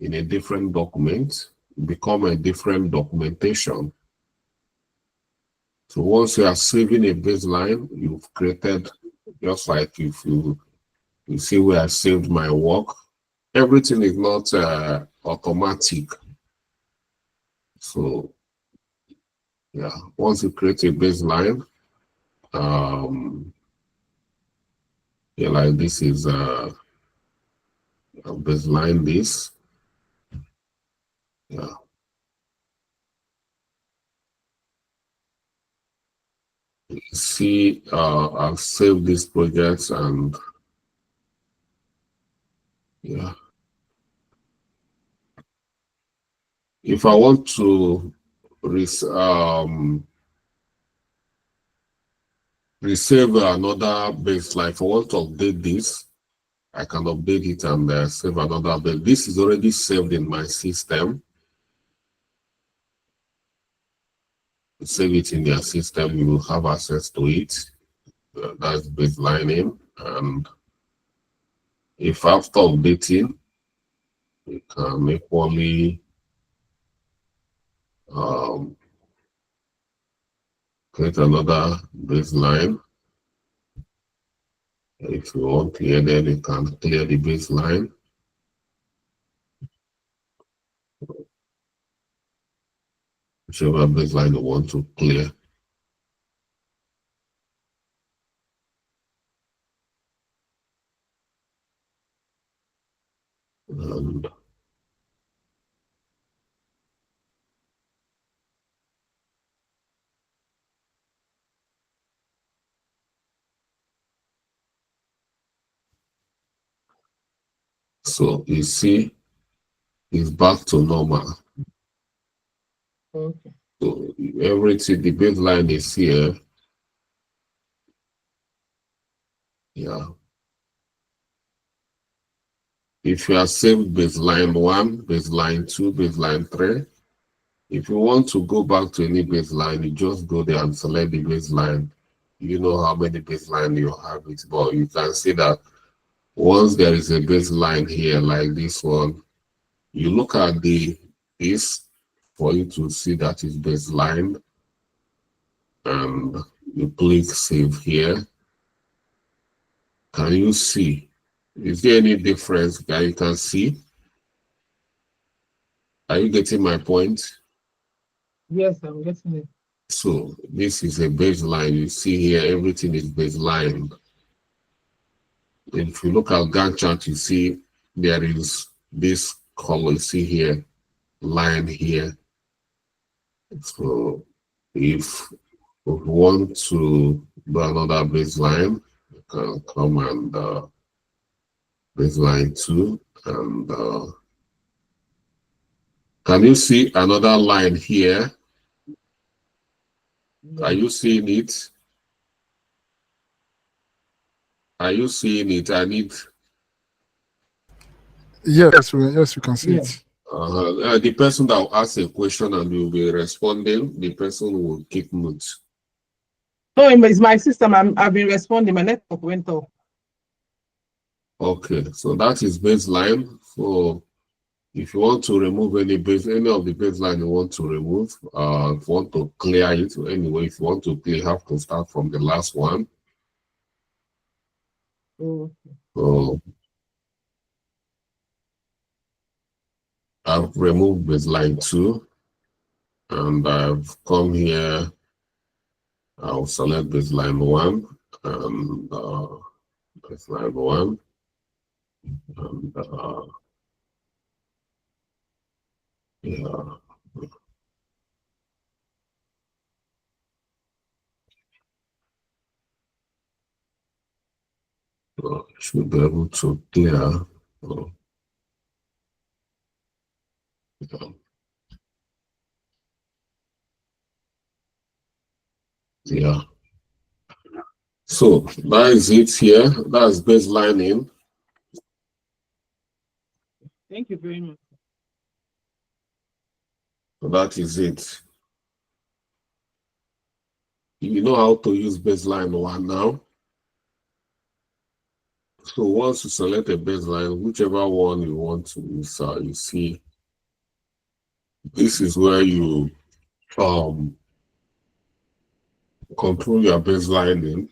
in a different document, become a different documentation. So once you are saving a baseline, you've created, just like if you see where I saved my work, everything is not automatic. So yeah, once you create a baseline, yeah, like this is baseline this. Yeah. See, I've saved these projects and yeah. If I want to resave another baseline, if I want to update this, I can update it and save another base. This is already saved in my system. Save it in your system, you will have access to it. That's baseline name. And if after updating, you can equally create another baseline. If you want clear, then you can clear the baseline. Whichever baseline you want to clear. And so you see, it's back to normal. Okay. So everything, the baseline is here. Yeah. If you are saved baseline 1, baseline 2, baseline 3, if you want to go back to any baseline, you just go there and select the baseline. You know how many baseline you have it, but you can see that once there is a baseline here like this one, you look at this for you to see that is baseline, and you click save here. Can you see? Is there any difference that you can see? Are you getting my point? Yes, I'm getting it. So this is a baseline. You see here, everything is baseline. If you look at Gantt chart, you see there is this color. You see here, line here. So if we want to do another baseline, you can come and baseline 2, and can you see another line here? Are you seeing it? Are you seeing it? I need. Yes, we can see Yeah. it. The person that will ask a question and will be responding, the person will keep notes. No, it's my system. I've been responding. My network went off. Okay, so that is baseline. So if you want to remove any of the baseline you want to remove, if you want to clear it anyway, if you want to clear, you have to start from the last one. Oh. So I've removed baseline 2, and I've come here. I'll select baseline 1 and baseline 1, and yeah. So should be able to clear. Yeah. So that is it here. That's baselining. Thank you very much. So that is it. You know how to use baseline one now. So once you select a baseline, whichever one you want to use, you see, this is where you control your baselining.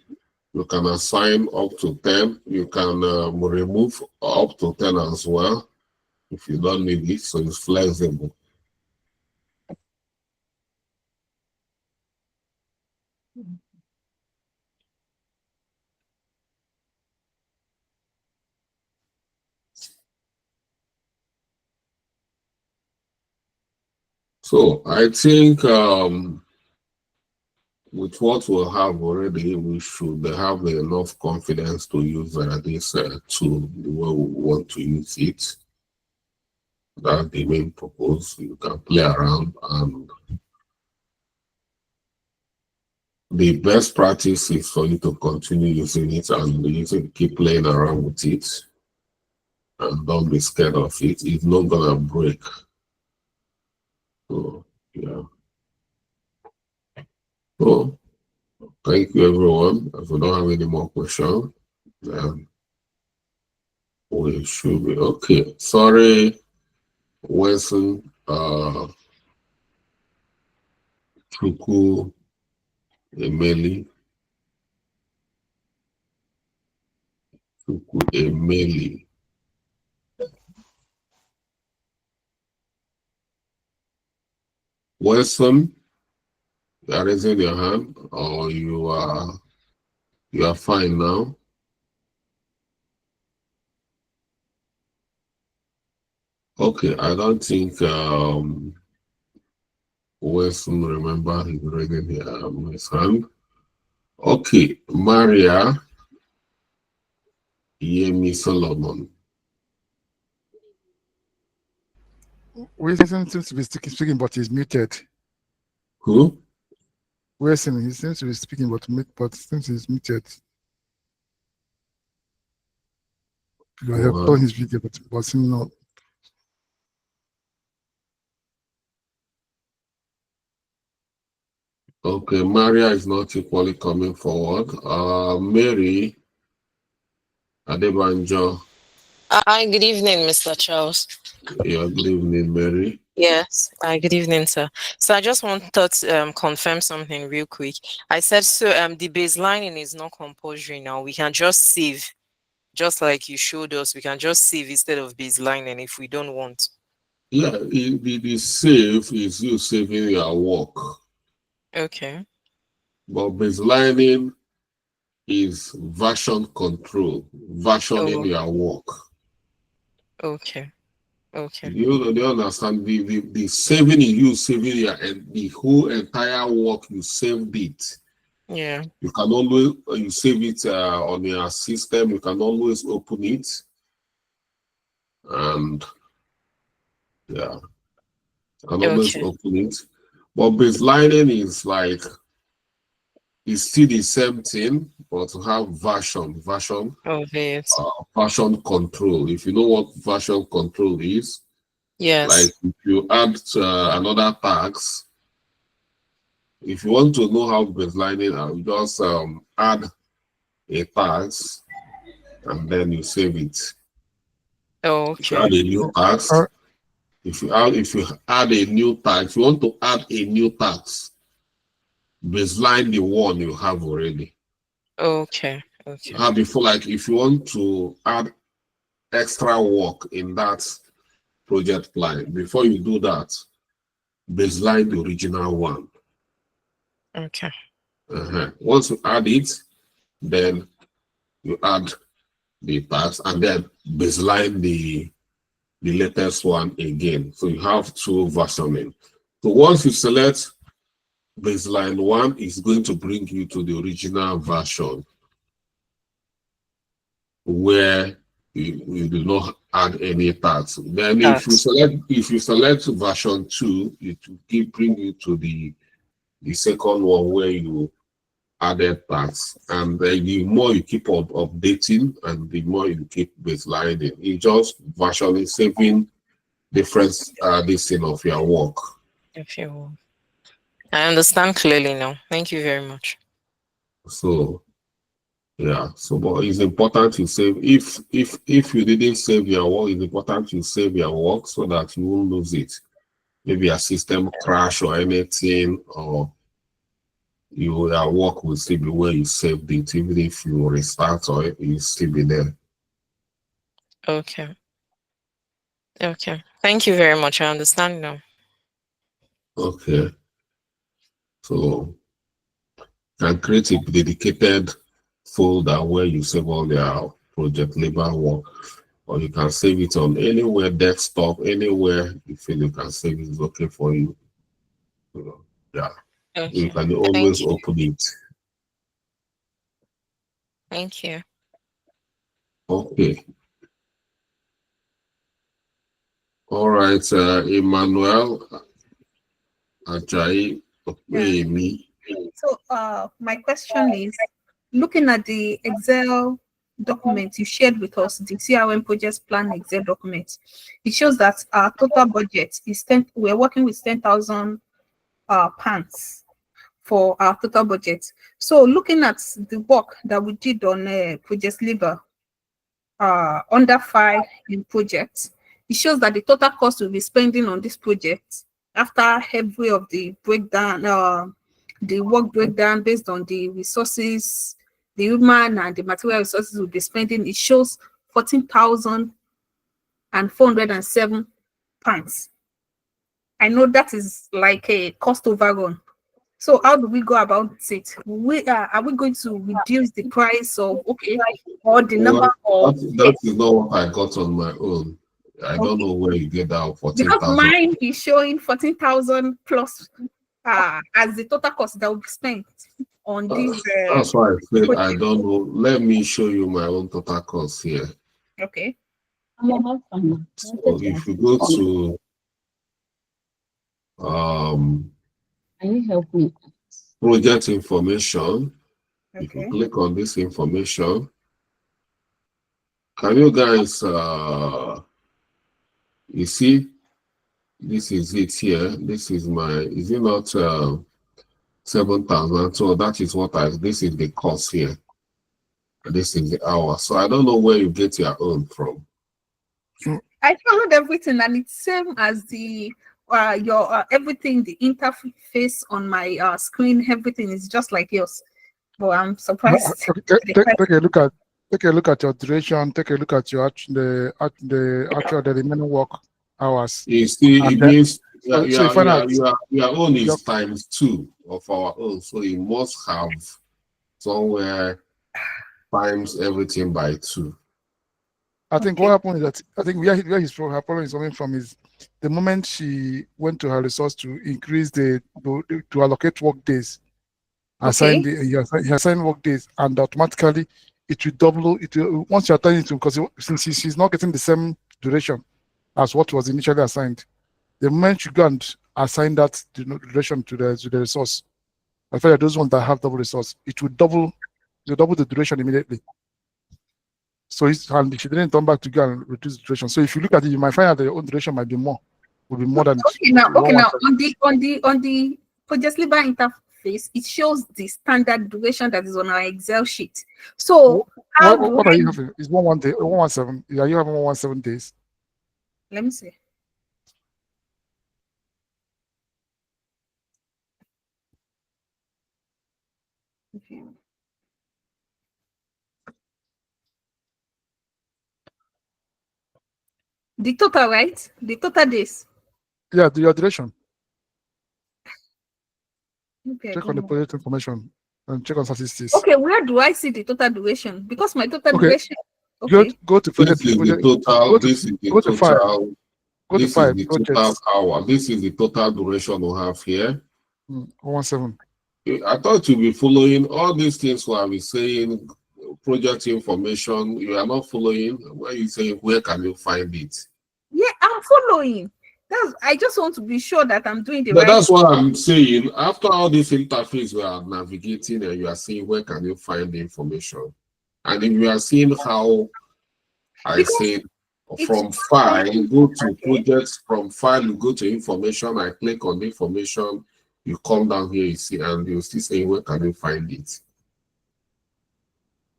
You can assign up to 10. You can remove up to 10 as well if you don't need it. So it's flexible. So I think with what we have already, we should have enough confidence to use this tool the way we want to use it. That's the main purpose. You can play around, and the best practice is for you to continue using it and keep playing around with it, and don't be scared of it. It's not gonna break. So yeah. So thank you everyone. If we don't have any more questions, then we should be okay. Sorry, Wilson, Chuku, Emeli, Chuku, Emeli. Wilson, you are raising your hand, or you are fine now. Okay, I don't think Wilson remember his raising his hand. Okay, Maria Yemi Solomon. Wilson seems to be speaking, but he's muted. Who? Wilson, he seems to be speaking, but since he's muted. I have done his video, but him not. Okay, Maria is not equally coming forward. Mary Adebanjo. Hi, good evening, Mr. Charles. Yeah, good evening, Mary. Yes, good evening, sir. So I just wanted to confirm something real quick. I said, so the baselining is not compulsory now. We can just save, just like you showed us. We can just save instead of baselining if we don't want. Yeah, the save is you saving your work. Okay. But baselining is version control, versioning your work. Okay. Okay. You understand? The saving is you saving the whole entire work. You saved it. Yeah. You can always you save it on your system. You can always open it, and yeah, you can always open it. But baselining is like it's still the same thing, but to have version of it. Version control. If you know what version control is, yes. Like if you add another tax, if you want to know how baselining, you just add a tax and then you save it. Oh, okay. If you add a new tax, if you add a new tax, if you want to add a new tax, baseline the one you have already. Okay. Okay. Before, like if you want to add extra work in that project plan, before you do that, baseline the original one. Okay. Once you add it, then you add the tax and then baseline the latest one again. So you have two versioning. So once you select baseline one, it's going to bring you to the original version where you do not add any tax. Then if you select version 2, it will bring you to the second one where you added tax, and then the more you keep updating and the more you keep baselining, it just versioning, saving different this thing of your work. I understand clearly now. Thank you very much. So yeah, so but it's important to save. If you didn't save your work, it's important to save your work so that you won't lose it. Maybe a system crash or anything, or your work will still be where you saved it, even if you restart or it will still be there. Okay. Okay. Thank you very much. I understand now. Okay. So can create a dedicated folder where you save all their project labor work, or you can save it on anywhere, desktop, anywhere you feel you can save it is okay for you. Yeah. You Okay. can Thank always you. open it. Thank you. Okay. All right, Emmanuel Ajayi, Yeah. me. So my question is, looking at the Excel document you shared with us, the CRM project plan Excel document, it shows that our total budget is 10. We're working with 10,000 pounds for our total budget. So looking at the work that we did on Project Libre, under 5 in projects, it shows that the total cost we'll be spending on this project after every of the breakdown, the work breakdown based on the resources, the human and the material resources we'll be spending, it shows 14,407 pounds. I know that is like a cost overrun. So how do we go about it? Are we going to reduce the price of, okay, or the number of? That is not what I got on my own. I don't know where you get that Because 14,000. mine is showing 14,000 plus as the total cost that will be spent on these. That's why I said I don't know. Let me show you my own total cost here. Okay. So if you go to Can you help me? project information, Okay. if you click on this information, can you guys you see this is it here? This is my, is it not 7,000? So that is what this is the cost here. And this is the hour. So I don't know where you get your own from. I followed everything and it's same as the your everything, the interface on my screen, everything is just like yours. But I'm surprised. Take a look at your duration. Take a look at your the remaining work hours. You see, And it then- means so you find out your own is your- ×2 of our own. So you must have somewhere times everything by 2. I think what happened is that I think where her problem is coming from is the moment she went to her resource to increase to allocate work days, assign he assigned work days, and automatically it will double. It will, once you are turning to, because since she's not getting the same duration as what was initially assigned, the moment you go and assign that duration to the resource, I feel like those ones that have double resource, it will double the duration immediately. So and she didn't turn back to go and reduce the duration. So if you look at it, you might find out that your own duration might be more, will be more than. Okay, now on the Project Libre interface, it shows the standard duration that is on our Excel sheet. So what are you having? Is 117? Are you having 117 days? Let me see. Okay. The total, right? The total days. Yeah, your duration. Okay, check on the project information and check on statistics. Okay, where do I see the total duration? Because my total duration. Okay. Go to project. This is the total. This is the total. This is the total hour. This is the total duration we have here. 117. I thought you'd be following all these things while we're saying project information. You are not following. Where you say where can you find it? Yeah, I'm following. I just want to be sure that I'm doing the But right. that's what I'm saying. After all this interface, we are navigating and you are saying where can you find the information. And if you are seeing how I say from file, you go to projects, from file, you go to information, I click on the information, you come down here, you see, and you still saying where can you find it.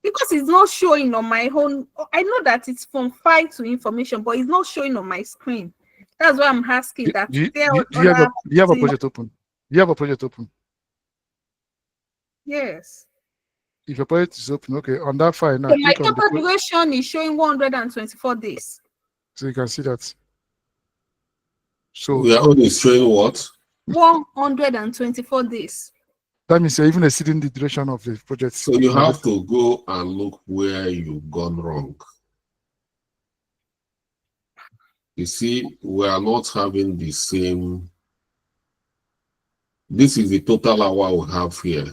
Because it's not showing on my own. I know that it's from file to information, but it's not showing on my screen. That's why I'm asking that. Do you have a project open? Do you have a project open? Yes. If your project is open, okay, on that file now, So my click on total the duration is showing 124 days. so you can see that. So We are only showing what? 124 days. that means you're even exceeding the duration of the project. So you have to go and look where you've gone wrong. You see, we are not having the same. This is the total hour we have here.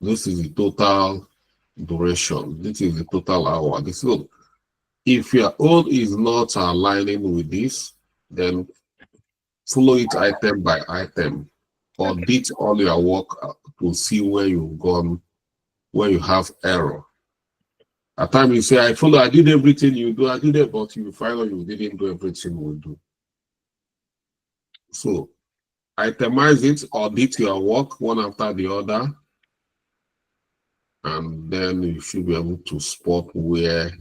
This is the total duration. This is the total hour. So if your own is not aligning with this, then follow it item by item. Audit all your work to see where you've gone, where you have error. At times you say, I did everything you do, I did it, but you find out you didn't do everything we do. So itemize it, audit your work one after the other, and then you should be able to spot where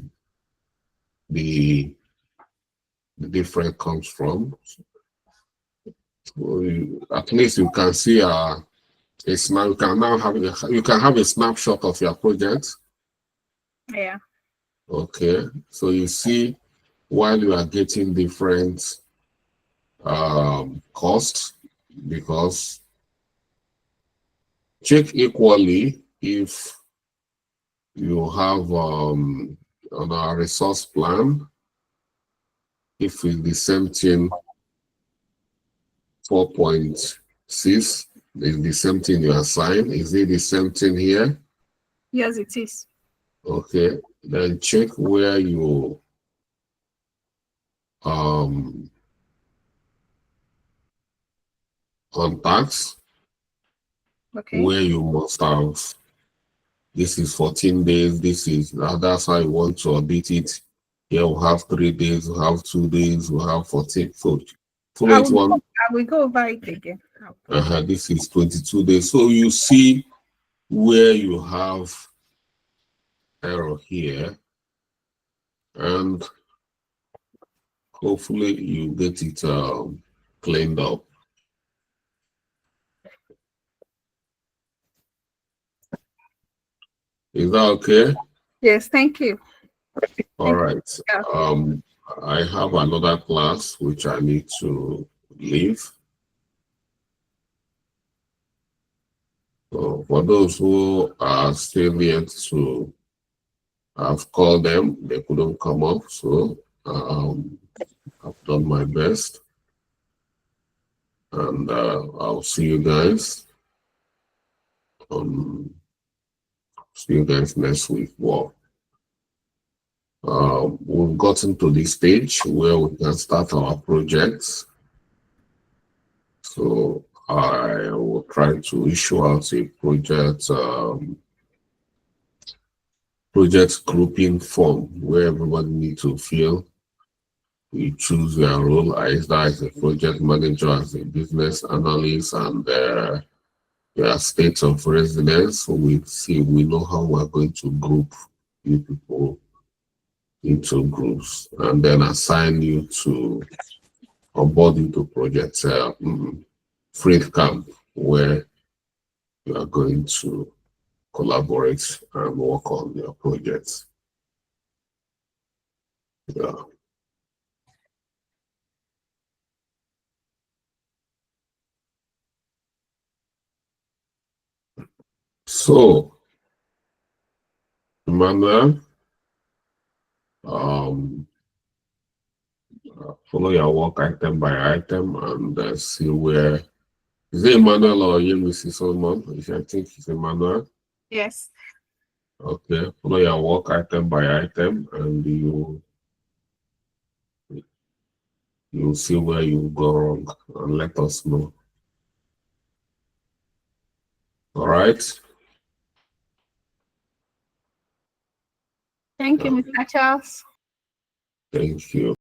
the difference comes from. So at least you can see a snap. You can now have a snapshot of your project. Yeah. Okay, so you see while you are getting different costs, because check equally if you have on our resource plan, if it's the same thing 4.6 is the same thing you assign. Is it the same thing here? Yes, it is. Okay, then check where you on tax, Okay. where you must have this is 14 days, this is that's how you want to audit it. Here we have 3 days, we have 2 days, we have 14. So I will go over it again. This is 22 days. So you see where you have error here, and hopefully you get it cleaned up. Is that okay? Yes, thank you. All right. I have another class which I need to leave. So for those who are still yet to I've called them, they couldn't come up, so I've done my best. And I'll see you guys. See you guys next week. Well, we've gotten to this stage where we can start our projects. So I will try to issue out a project grouping form where everybody needs to fill. You choose their role either as a project manager, as a business analyst, and their state of residence. So we know how we're going to group you people into groups, and then assign you to onboard into project free camp, where you are going to collaborate and work on your projects. Yeah. So, Emmanuel, follow your work item by item and see where. Is it Emmanuel or Yemisi Solomon? I think it's Emmanuel. Yes. Okay, follow your work item by item, and you'll see where you go wrong, and let us know. All right. Thank you, Mr. Charles. Thank you.